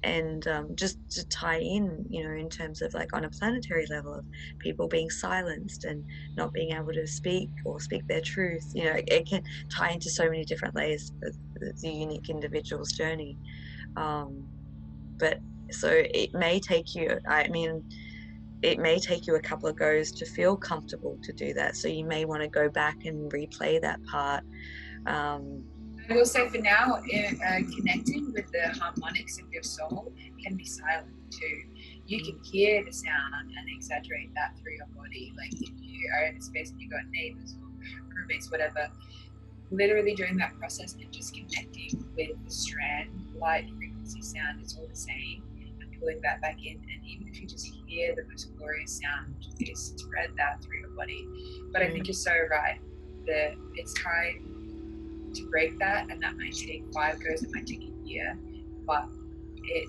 And just to tie in terms of like on a planetary level of people being silenced and not being able to speak or speak their truth, it can tie into so many different layers of the unique individual's journey. But so it may take you, it may take you a couple of goes to feel comfortable to do that. So you may want to go back and replay that part. I will say for now, connecting with the harmonics of your soul can be silent too. You can hear the sound and exaggerate that through your body. Like if you are in a space and you've got neighbors or roommates, whatever, literally doing that process and just connecting with the strand, light, frequency, sound, it's all the same, and pulling that back in. And even if you just hear the most glorious sound, you spread that through your body. But I think you're so right that it's time to break that, and that might take 5 goes, it might take a year, but it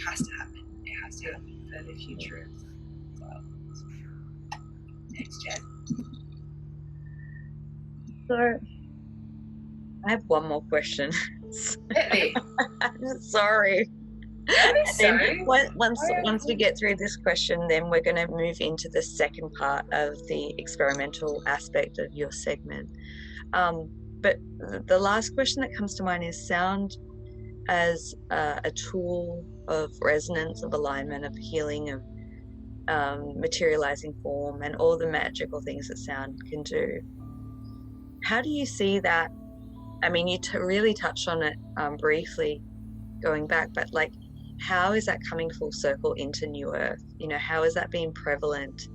has to happen. It has to happen for the future of the world. Next gen. So I have one more question. Sorry. Once we get through this question, then we're going to move into the second part of the experimental aspect of your segment. But the last question that comes to mind is sound as a tool of resonance, of alignment, of healing, of materializing form, and all the magical things that sound can do. How do you see that? I mean, you really touched on it briefly going back, but like, how is that coming full circle into New Earth? How is that being prevalent?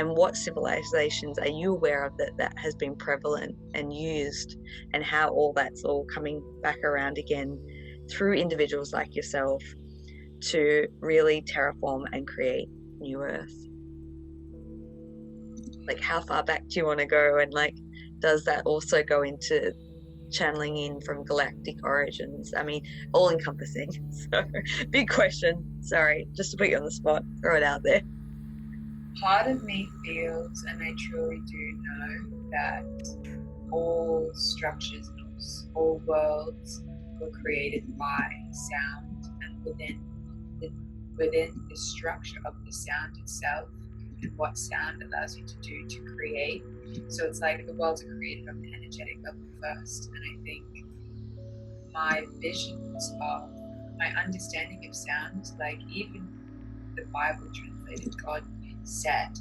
And what civilizations are you aware of that has been prevalent and used, and how that's all coming back around again through individuals like yourself to really terraform and create New Earth? Like, how far back do you want to go? And like, does that also go into channeling in from galactic origins? I mean, all encompassing. So big question. Sorry, just to put you on the spot, throw it out there. Part of me feels, and I truly do know, that all structures, all worlds were created by sound, and within the structure of the sound itself and what sound allows you to do to create. So it's like the worlds are created on the energetic level first, and I think my visions of my understanding of sound, like even the Bible translated, God said,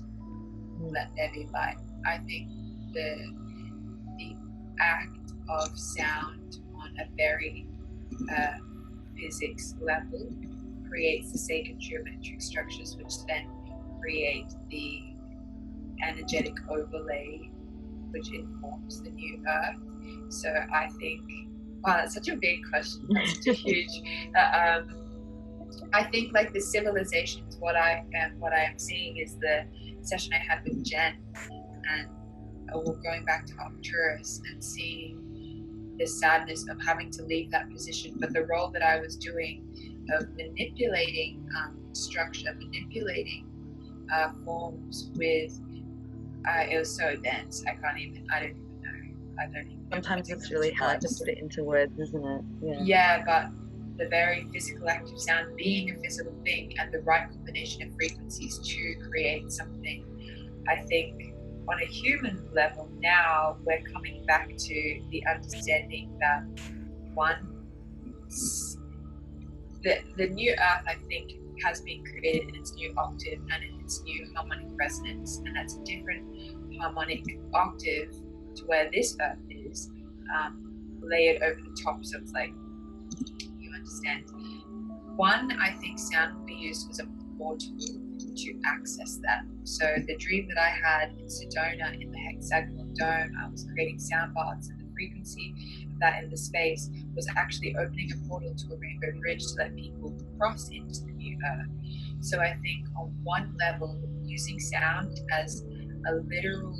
"Let there be light." I think the act of sound on a very physics level creates the sacred geometric structures, which then create the energetic overlay which informs the new Earth. So I think, wow, that's such a big question. That's such a huge. I think like the civilizations, what I am seeing is the session I had with Jen, and going back to Arcturus and seeing the sadness of having to leave that position, but the role that I was doing of manipulating structure, manipulating forms with, it was so dense. I don't even know. Sometimes it's really hard to put it into words, isn't it? Yeah, but the very physical act of sound being a physical thing and the right combination of frequencies to create something, I think on a human level now we're coming back to the understanding that the new Earth, I think, has been created in its new octave and in its new harmonic resonance, and that's a different harmonic octave to where this Earth is, layered over the top. So it's like, you understand. One, I think sound will be used as a portal to access that. So the dream that I had in Sedona in the hexagonal dome, I was creating sound baths, and the frequency of that in the space was actually opening a portal to a rainbow bridge to let people cross into the new Earth. So I think on one level, using sound as a literal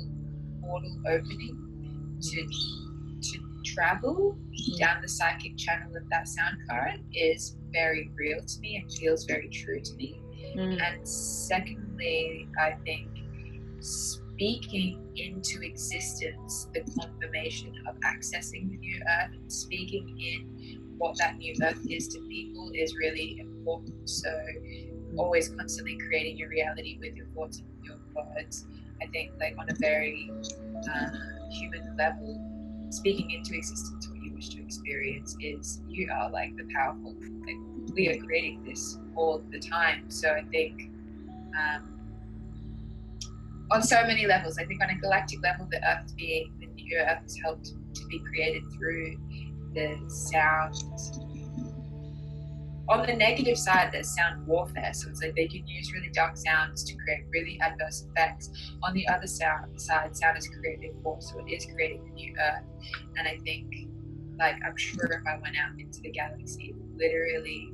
portal opening to travel down the psychic channel of that sound current is very real to me and feels very true to me. And secondly, I think speaking into existence the confirmation of accessing the new earth and speaking in what that new earth is to people is really important. So always constantly creating your reality with your thoughts and your words. I think like on a very human level, speaking into existence what you wish to experience is, you are like the powerful, like we are creating this all the time. So I think on so many levels, I think on a galactic level, the new earth has helped to be created through the sound. On the negative side, there's sound warfare. So it's like they can use really dark sounds to create really adverse effects. On the other side, sound is creative force, so it is creating the new earth. And I think, like, I'm sure if I went out into the galaxy, literally,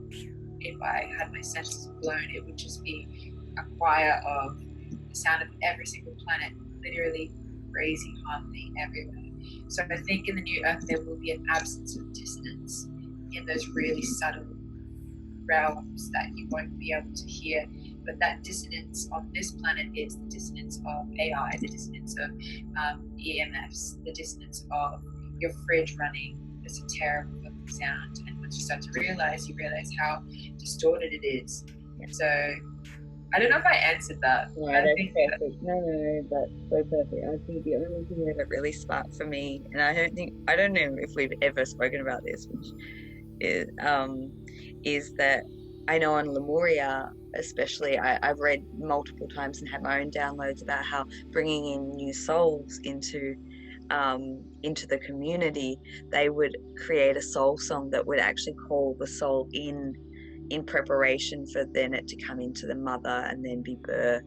if I had my senses blown, it would just be a choir of the sound of every single planet, literally crazy harmony everywhere. So I think in the new earth, there will be an absence of dissonance in those really subtle realms that you won't be able to hear. But that dissonance on this planet is the dissonance of AI, the dissonance of EMFs, the dissonance of your fridge running. It's a terrible sound, and once you start to realize, you realize how distorted it is. So I don't know if I answered that. No, that's perfect. No, that's so perfect. I think the only thing that it really sparked for me, and I don't know if we've ever spoken about this, which is that I know on Lemuria especially, I've read multiple times and had my own downloads about how bringing in new souls into the community, they would create a soul song that would actually call the soul in preparation for then it to come into the mother and then be birthed.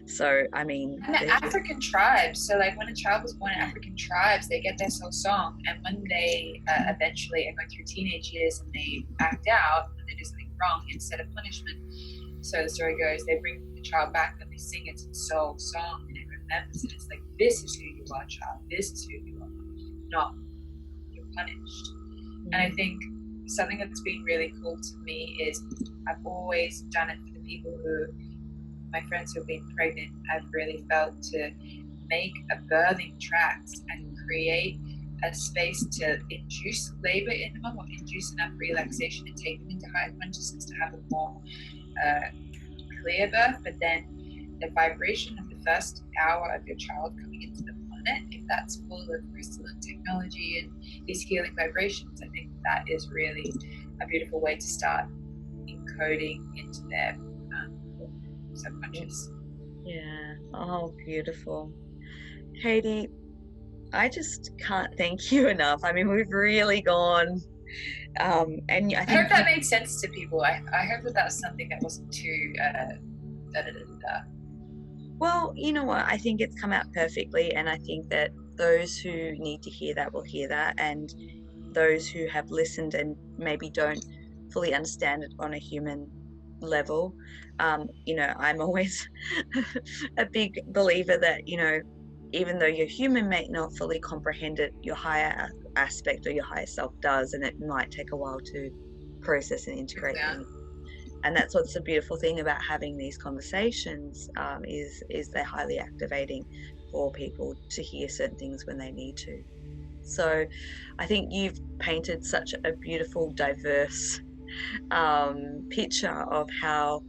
So I mean, and the African tribes, so like when a child was born in African tribes, they get their soul song, and when they eventually are going through teenage years and they act out and they do something wrong, instead of punishment, so the story goes, they bring the child back and they sing its soul song, and it remembers it. It's like, this is who you are, child, this is who you are, not you're punished. And I think something that's been really cool to me is I've always done it for the people who, my friends who have been pregnant, I've really felt to make a birthing tracts and create a space to induce labor in them or induce enough relaxation and take them into higher consciousness to have a more clear birth. But then the vibration of the first hour of your child coming into the planet, if that's full of crystalline technology and these healing vibrations, I think that is really a beautiful way to start encoding into their subconscious. Yeah. Oh, beautiful. Katie, I just can't thank you enough. I mean, we've really gone and I hope that made sense to people. I hope that was something that wasn't too Well, you know what, I think it's come out perfectly, and I think that those who need to hear that will hear that, and those who have listened and maybe don't fully understand it on a human level, you know, I'm always a big believer that, you know, even though your human may not fully comprehend it, your higher aspect or your higher self does, and it might take a while to process and integrate things. And that's what's the beautiful thing about having these conversations, is they're highly activating for people to hear certain things when they need to. So I think you've painted such a beautiful, diverse picture of how,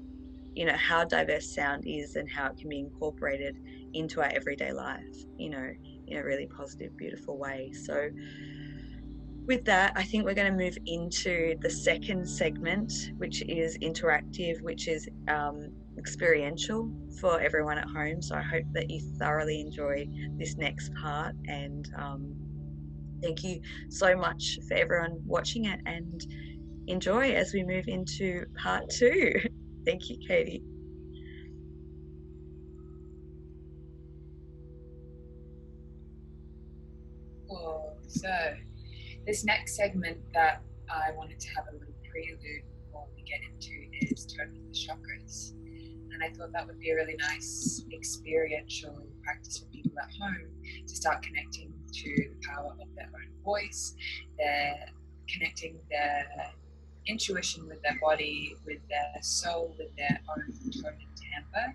you know, how diverse sound is and how it can be incorporated into our everyday life, you know, in a really positive, beautiful way. So with that, I think we're going to move into the second segment, which is interactive, which is experiential for everyone at home. So I hope that you thoroughly enjoy this next part, and thank you so much for everyone watching it, and enjoy as we move into part 2. Thank you, Katie. Cool. So this next segment that I wanted to have a little prelude before we get into is totally the chakras. And I thought that would be a really nice experiential practice for people at home to start connecting to the power of their own voice. They're connecting their intuition with their body, with their soul, with their own tone and timbre.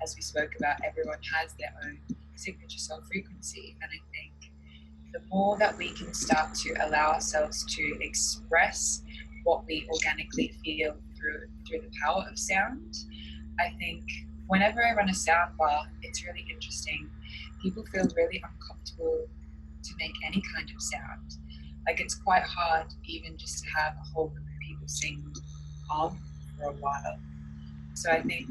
As we spoke about, everyone has their own signature soul frequency. And I think the more that we can start to allow ourselves to express what we organically feel through the power of sound, I think whenever I run a sound bath, it's really interesting. People feel really uncomfortable to make any kind of sound. Like, it's quite hard even just to have a whole group of people sing for a while. So I think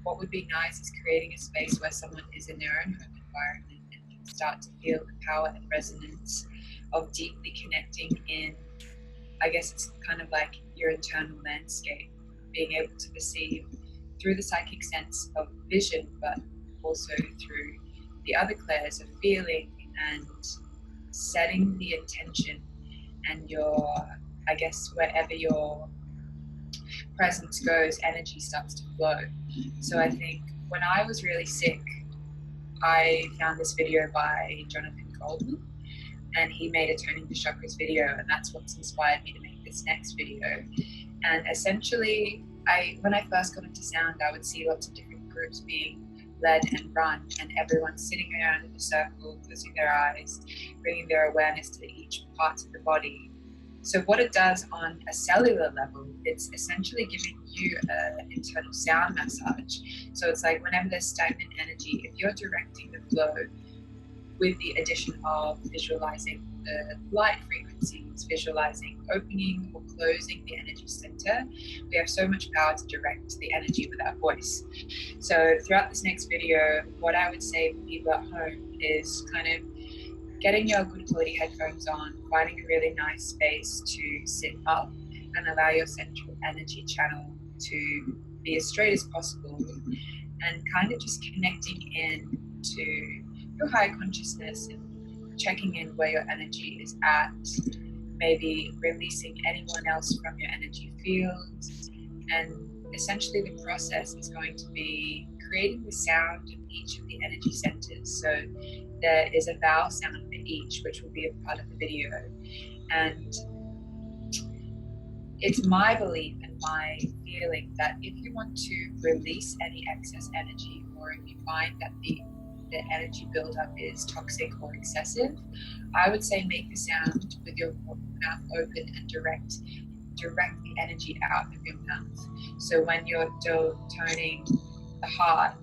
what would be nice is creating a space where someone is in their own home environment and can start to feel the power and resonance of deeply connecting in, I guess it's kind of like your internal landscape, being able to perceive through the psychic sense of vision, but also through the other clairs of feeling and setting the intention and your, I guess, wherever your presence goes, energy starts to flow. So I think when I was really sick, I found this video by Jonathan Goldman, and he made a Turning the Chakras video, and that's what's inspired me to make this next video. And essentially, when I first got into sound, I would see lots of different groups being led and run, and everyone sitting around in a circle, closing their eyes, bringing their awareness to each part of the body. So what it does on a cellular level, it's essentially giving you an internal sound massage. So it's like whenever there's stagnant energy, if you're directing the flow with the addition of visualizing the light frequencies, visualizing opening or closing the energy center, we have so much power to direct the energy with our voice. So throughout this next video, what I would say for people at home is kind of getting your good quality headphones on, finding a really nice space to sit up and allow your central energy channel to be as straight as possible, and kind of just connecting in to your higher consciousness and checking in where your energy is at, maybe releasing anyone else from your energy field. And essentially the process is going to be creating the sound in each of the energy centers. So there is a vowel sound for each, which will be a part of the video. And it's my belief and my feeling that if you want to release any excess energy, or if you find that the energy buildup is toxic or excessive, I would say make the sound with your mouth open and direct the energy out of your mouth. So when you're toning the heart,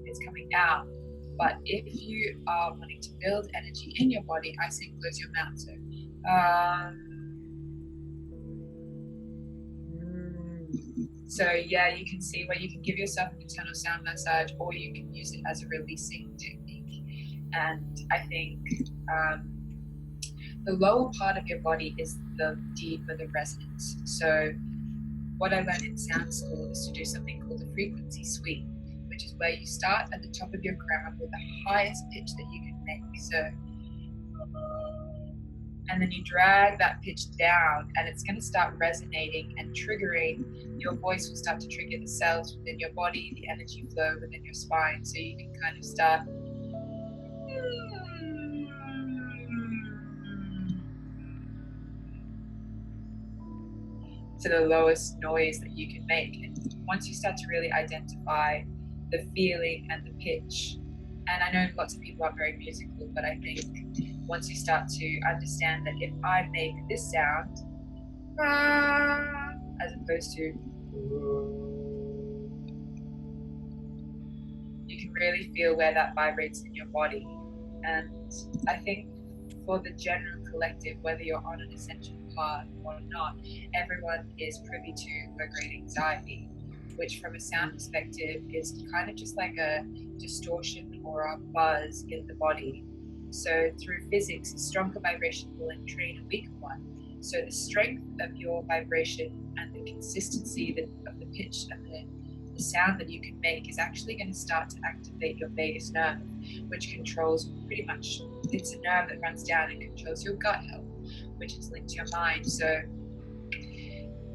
it's coming out. But if you are wanting to build energy in your body, I say close your mouth. So so yeah, you can see where you can give yourself an internal sound massage, or you can use it as a releasing technique. And I think the lower part of your body is the deeper the resonance. So what I learned in sound school is to do something called the frequency sweep, which is where you start at the top of your crown with the highest pitch that you can make. So, and then you drag that pitch down, and it's going to start resonating and triggering. Your voice will start to trigger the cells within your body, the energy flow within your spine. So you can kind of start to the lowest noise that you can make. And once you start to really identify the feeling and the pitch, and I know lots of people aren't very musical, but I think once you start to understand that if I make this sound as opposed to, you can really feel where that vibrates in your body. And I think for the general collective, whether you're on an ascension path or not, everyone is privy to low-grade anxiety, which from a sound perspective is kind of just like a distortion or a buzz in the body. So through physics, a stronger vibration will entrain a weaker one. So the strength of your vibration and the consistency of the pitch and the sound that you can make is actually going to start to activate your vagus nerve, which controls pretty much, it's a nerve that runs down and controls your gut health, which is linked to your mind. So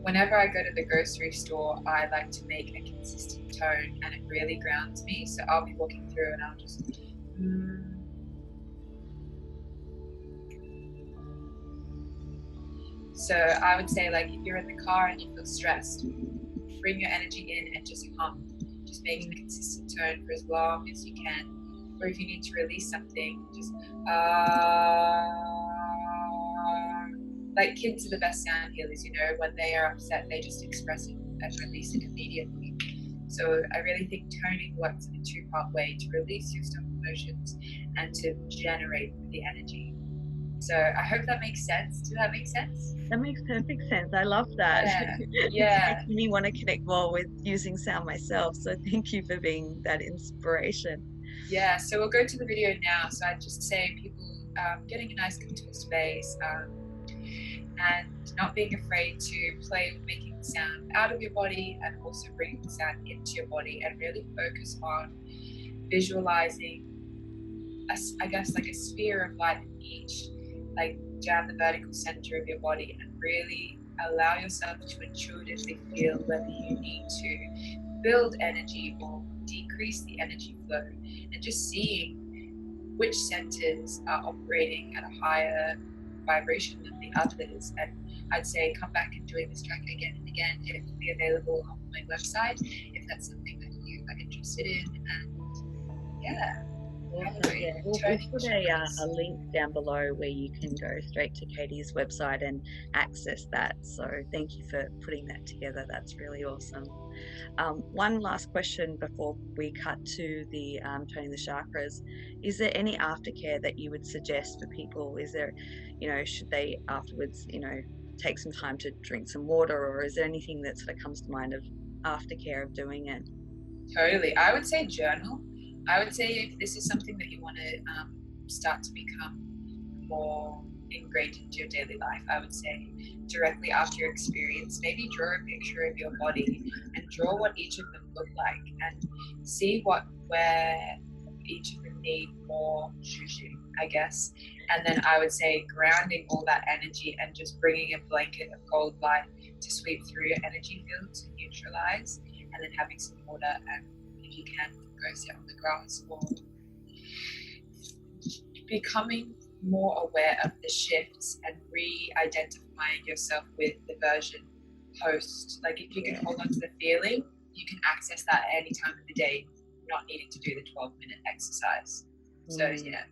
whenever I go to the grocery store, I like to make a consistent tone, and it really grounds me. So I'll be walking through and I'll just So I would say, like, if you're in the car and you feel stressed, bring your energy in and just hum. Just making a consistent tone for as long as you can. Or if you need to release something, just like, kids are the best sound healers, you know. When they are upset, they just express it and release it immediately. So I really think toning works in a two-part way: to release your stuck emotions and to generate the energy. So I hope that makes sense. Does that make sense? That makes perfect sense. I love that. Yeah. It's making me want to connect more with using sound myself. So thank you for being that inspiration. Yeah, so we'll go to the video now. So I'd just say people getting a nice comfortable space and not being afraid to play with making the sound out of your body and also bringing the sound into your body, and really focus on visualizing, I guess, like a sphere of light in each, like down the vertical center of your body, and really allow yourself to intuitively feel whether you need to build energy or decrease the energy flow, and just seeing which centers are operating at a higher vibration than the others. And I'd say come back and doing this track again and again. It will be available on my website if that's something that you are interested in. And yeah. Awesome. Yeah, we'll put a link down below where you can go straight to Katie's website and access that. So thank you for putting that together. That's really awesome. One last question before we cut to the toning the chakras. Is there any aftercare that you would suggest for people? Is there, should they afterwards, take some time to drink some water, or is there anything that sort of comes to mind of aftercare of doing it? Totally. I would say journal. I would say if this is something that you want to start to become more ingrained into your daily life, I would say directly after your experience, maybe draw a picture of your body and draw what each of them look like, and see where each of them need more shushu, I guess. And then I would say grounding all that energy and just bringing a blanket of gold light to sweep through your energy field to neutralize, and then having some water, and if you can, go sit on the grass, or becoming more aware of the shifts and re-identifying yourself with the version post. Like, if you can hold on to the feeling, you can access that at any time of the day, not needing to do the 12-minute exercise. So yeah.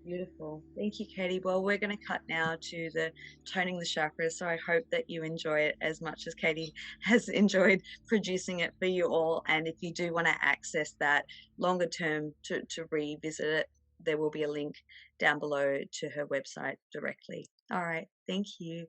Beautiful. Thank you, Katie. Well, we're going to cut now to the toning the chakras. So I hope that you enjoy it as much as Katie has enjoyed producing it for you all. And if you do want to access that longer term to revisit it, there will be a link down below to her website directly. All right. Thank you.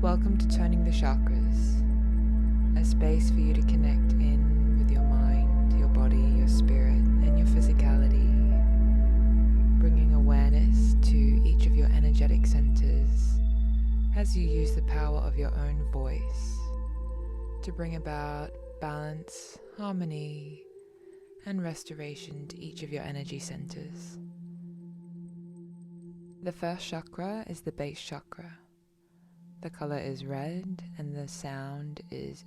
Welcome to Toning the Chakras, a space for you to connect in with your mind, your body, your spirit, and your physicality, bringing awareness to each of your energetic centers as you use the power of your own voice to bring about balance, harmony, and restoration to each of your energy centers. The first chakra is the base chakra. The color is red and the sound is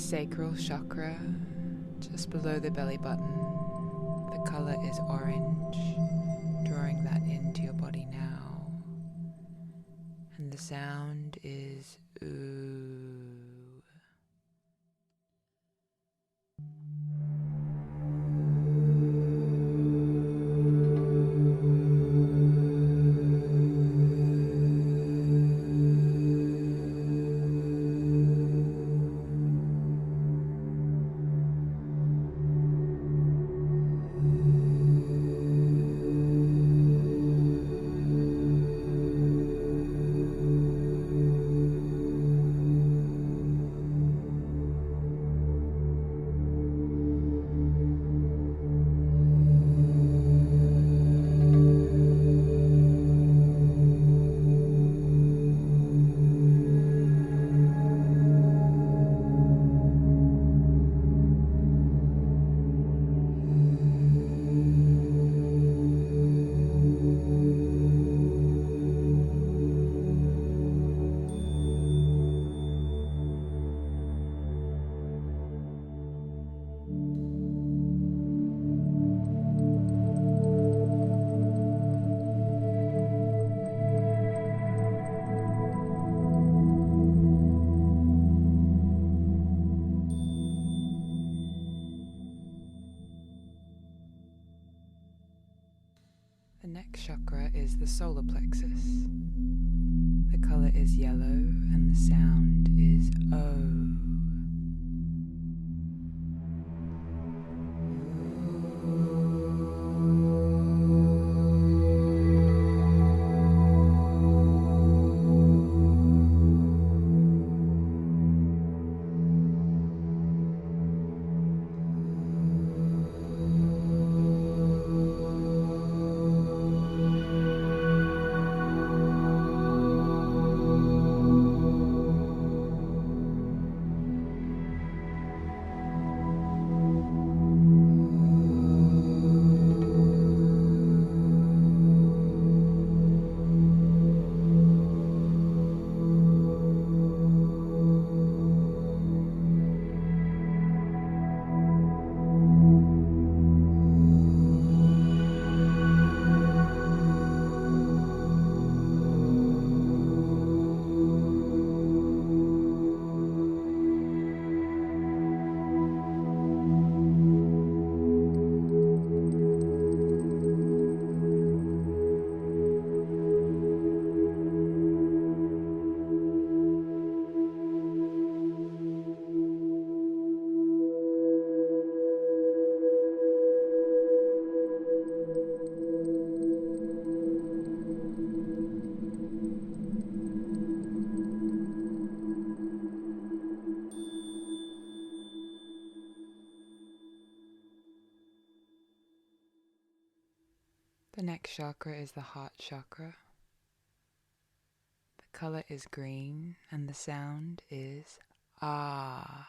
sacral chakra, just below the belly button. The color is orange, drawing that into your body now. And the sound is ooh. The next chakra is the solar plexus. The color is yellow and the sound is O. The next chakra is the heart chakra. The color is green and the sound is ah.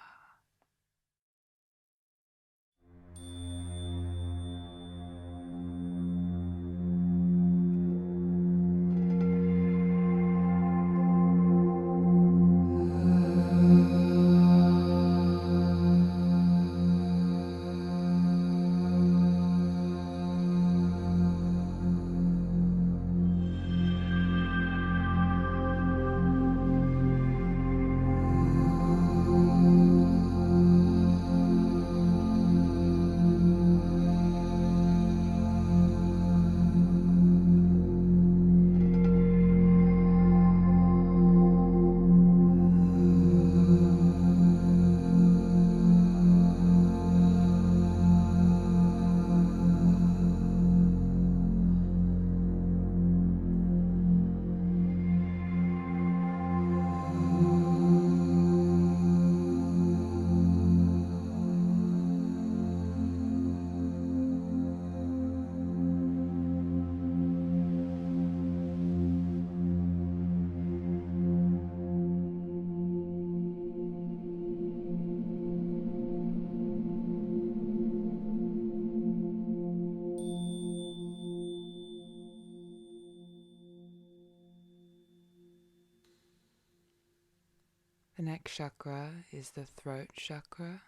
next chakra is the throat chakra.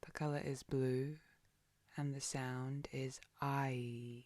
The color is blue and the sound is I.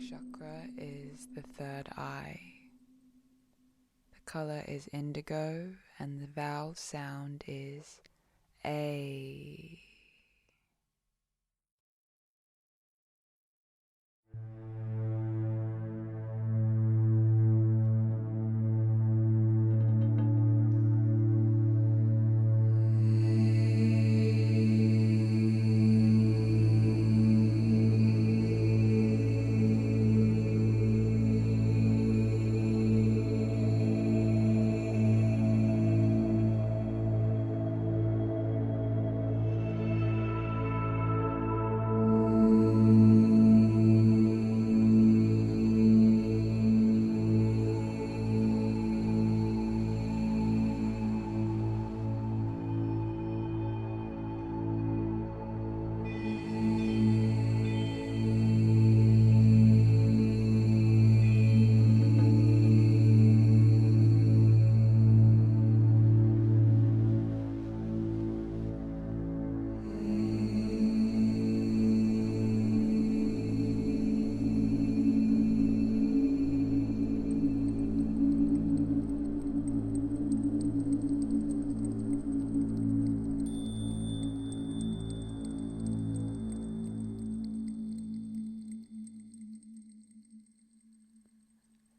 Chakra is the third eye. The color is indigo and the vowel sound is A.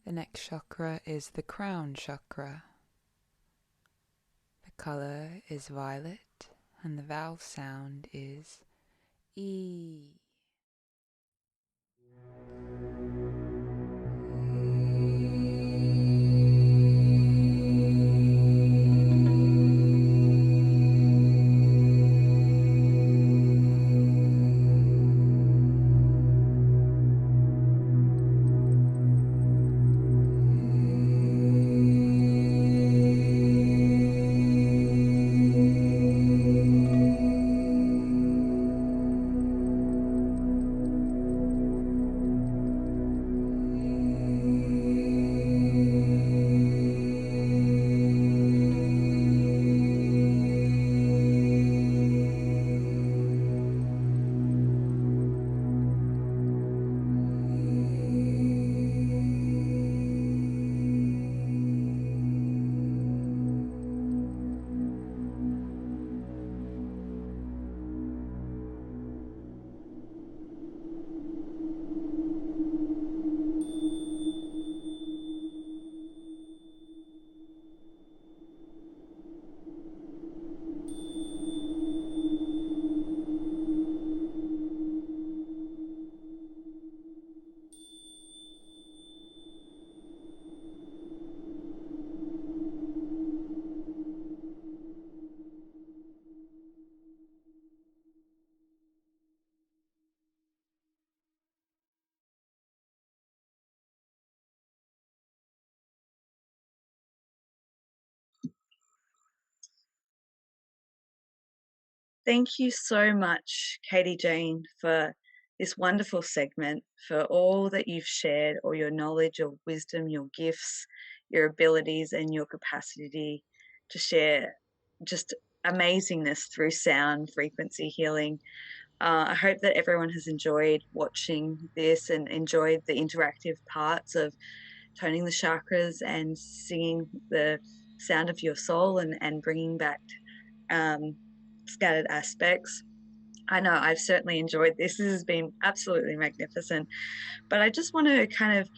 The next chakra is the crown chakra. The color is violet and the vowel sound is E. Thank you so much, Katie Jane, for this wonderful segment, for all that you've shared, all your knowledge, your wisdom, your gifts, your abilities and your capacity to share just amazingness through sound frequency healing. I hope that everyone has enjoyed watching this and enjoyed the interactive parts of toning the chakras and singing the sound of your soul, and bringing back scattered aspects. I know I've certainly enjoyed this. This has been absolutely magnificent. But I just want to kind of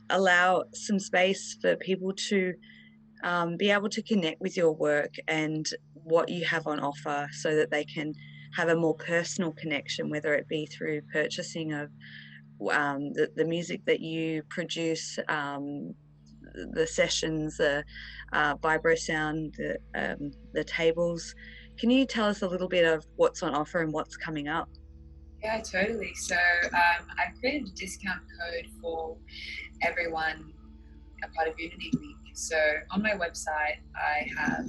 allow some space for people to be able to connect with your work and what you have on offer, so that they can have a more personal connection, whether it be through purchasing of the music that you produce, the sessions, the VibroSound, the tables. Can you tell us a little bit of what's on offer and what's coming up? Yeah, totally. So I created a discount code for everyone a part of Unity Week. So on my website, I have,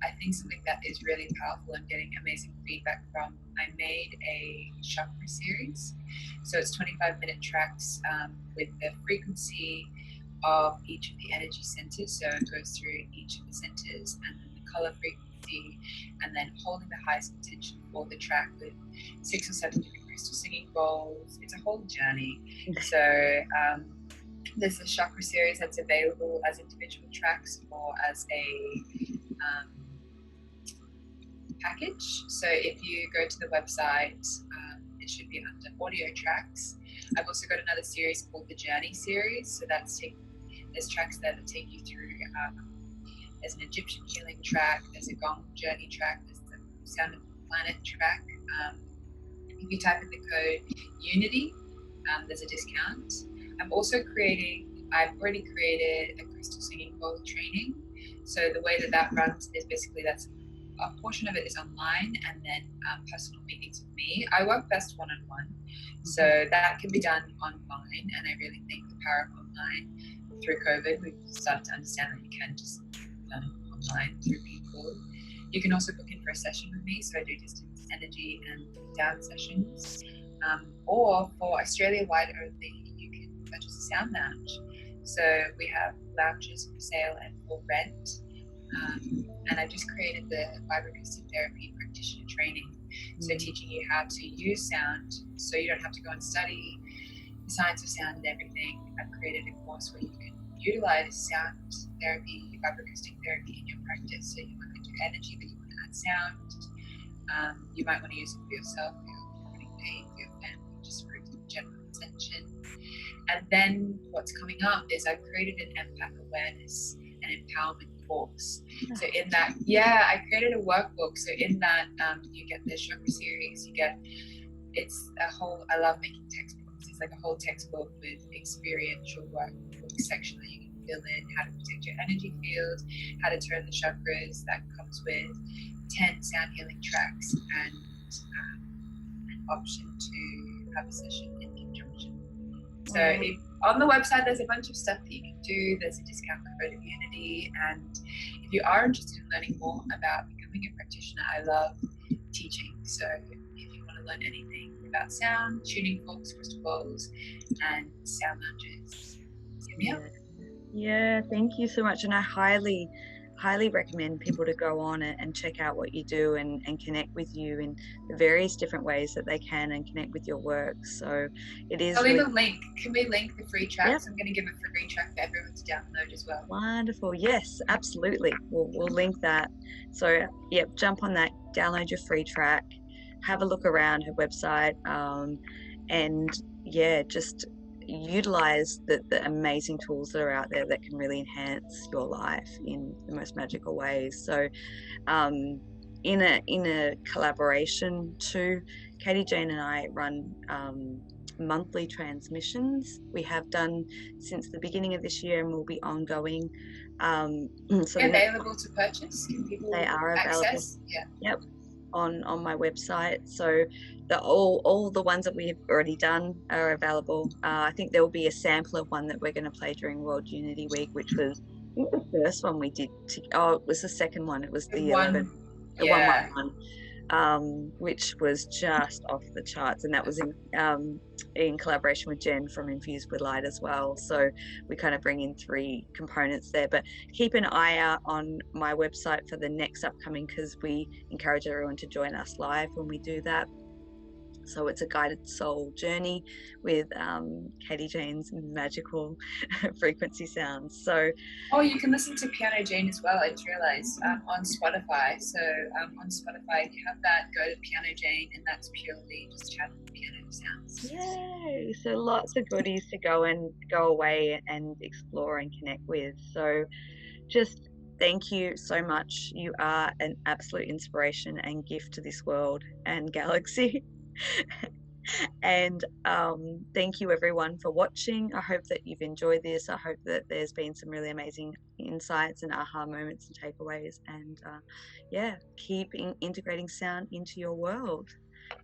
I think, something that is really powerful and getting amazing feedback from. I made a chakra series. So it's 25-minute tracks with the frequency of each of the energy centers. So it goes through each of the centers, and then the color frequency, and then holding the highest intention for the track with 6 or 7 different crystal singing bowls. It's a whole journey. So there's a chakra series that's available as individual tracks or as a package. So if you go to the website, it should be under audio tracks. I've also got another series called the Journey series. So there's tracks there that take you through. There's an Egyptian healing track, there's a Gong journey track, there's the Sound of the Planet track. If you type in the code Unity, there's a discount. I've already created a crystal singing bowl training. So the way that runs is basically that's a portion of it is online, and then personal meetings with me. I work best one-on-one, so that can be done online, and I really think the power of online through COVID, we've started to understand that you can just learn online through people. You can also book in for a session with me, so I do distance energy and down sessions. Or for Australia-wide only, you can purchase a sound lounge. So we have lounges for sale and for rent. And I just created the Vibroacoustic therapy practitioner training. So teaching you how to use sound, so you don't have to go and study the science of sound and everything. I've created a course where you can utilize sound therapy, vibroacoustic therapy in your practice. So you want to do energy, but you want to add sound. You might want to use it for yourself, for your chronic pain, for your family, just for general attention. And then what's coming up is I've created an empath awareness and empowerment course. So in that, I created a workbook. So in that, you get the chakra series. It's a whole. I love making textbooks. It's like a whole textbook with experiential workbook section that you can fill in, how to protect your energy field, how to turn the chakras. That comes with 10 sound healing tracks and an option to have a session in conjunction. So on the website, there's a bunch of stuff that you can do. There's a discount code of Unity. And if you are interested in learning more about becoming a practitioner, I love teaching. So if you want to learn anything about sound, tuning forks, crystal bowls, and sound lounges, hit me up. Yeah, thank you so much. And I highly recommend people to go on and check out what you do and connect with you in the various different ways that they can, and connect with your work. So it is. I'll leave a link. Can we link the free tracks? Yep. I'm going to give a free track for everyone to download as well. Wonderful. Yes, absolutely. We'll link that. So jump on that, download your free track, have a look around her website, and just utilize the amazing tools that are out there that can really enhance your life in the most magical ways. So in a collaboration too, Katie Jane and I run monthly transmissions. We have done since the beginning of this year, and will be ongoing. So available to purchase? Can people they are access? Available. Yep. On my website. So all the ones that we've already done are available. I think there will be a sampler of one that we're going to play during World Unity Week, which was, I think, the first one we did. It was the second one. It was the 11. The 111. which was just off the charts, and that was in collaboration with Jen from Infused with Light as well. So we kind of bring in 3 components there, but keep an eye out on my website for the next upcoming, because we encourage everyone to join us live when we do that. So it's a guided soul journey with Katie Jane's magical frequency sounds. So Oh, you can listen to Piano Jane as well, I just realised, on Spotify. So on Spotify, if you have that, go to Piano Jane, and that's purely just channeling piano sounds. yay! So lots of goodies to go away and explore and connect with. So just thank you so much. You are an absolute inspiration and gift to this world and galaxy. And thank you everyone for watching. I hope that you've enjoyed this. I hope that there's been some really amazing insights and aha moments and takeaways, and yeah, keep integrating sound into your world,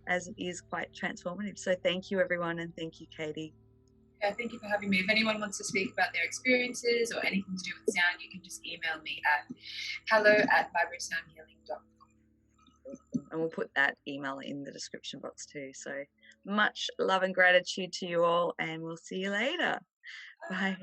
as it is quite transformative. So thank you everyone, and thank you, Katie. Yeah, thank you for having me. If anyone wants to speak about their experiences or anything to do with sound, you can just email me at hello@vibrosoundhealing.com. And we'll put that email in the description box too. So much love and gratitude to you all, and we'll see you later. Bye.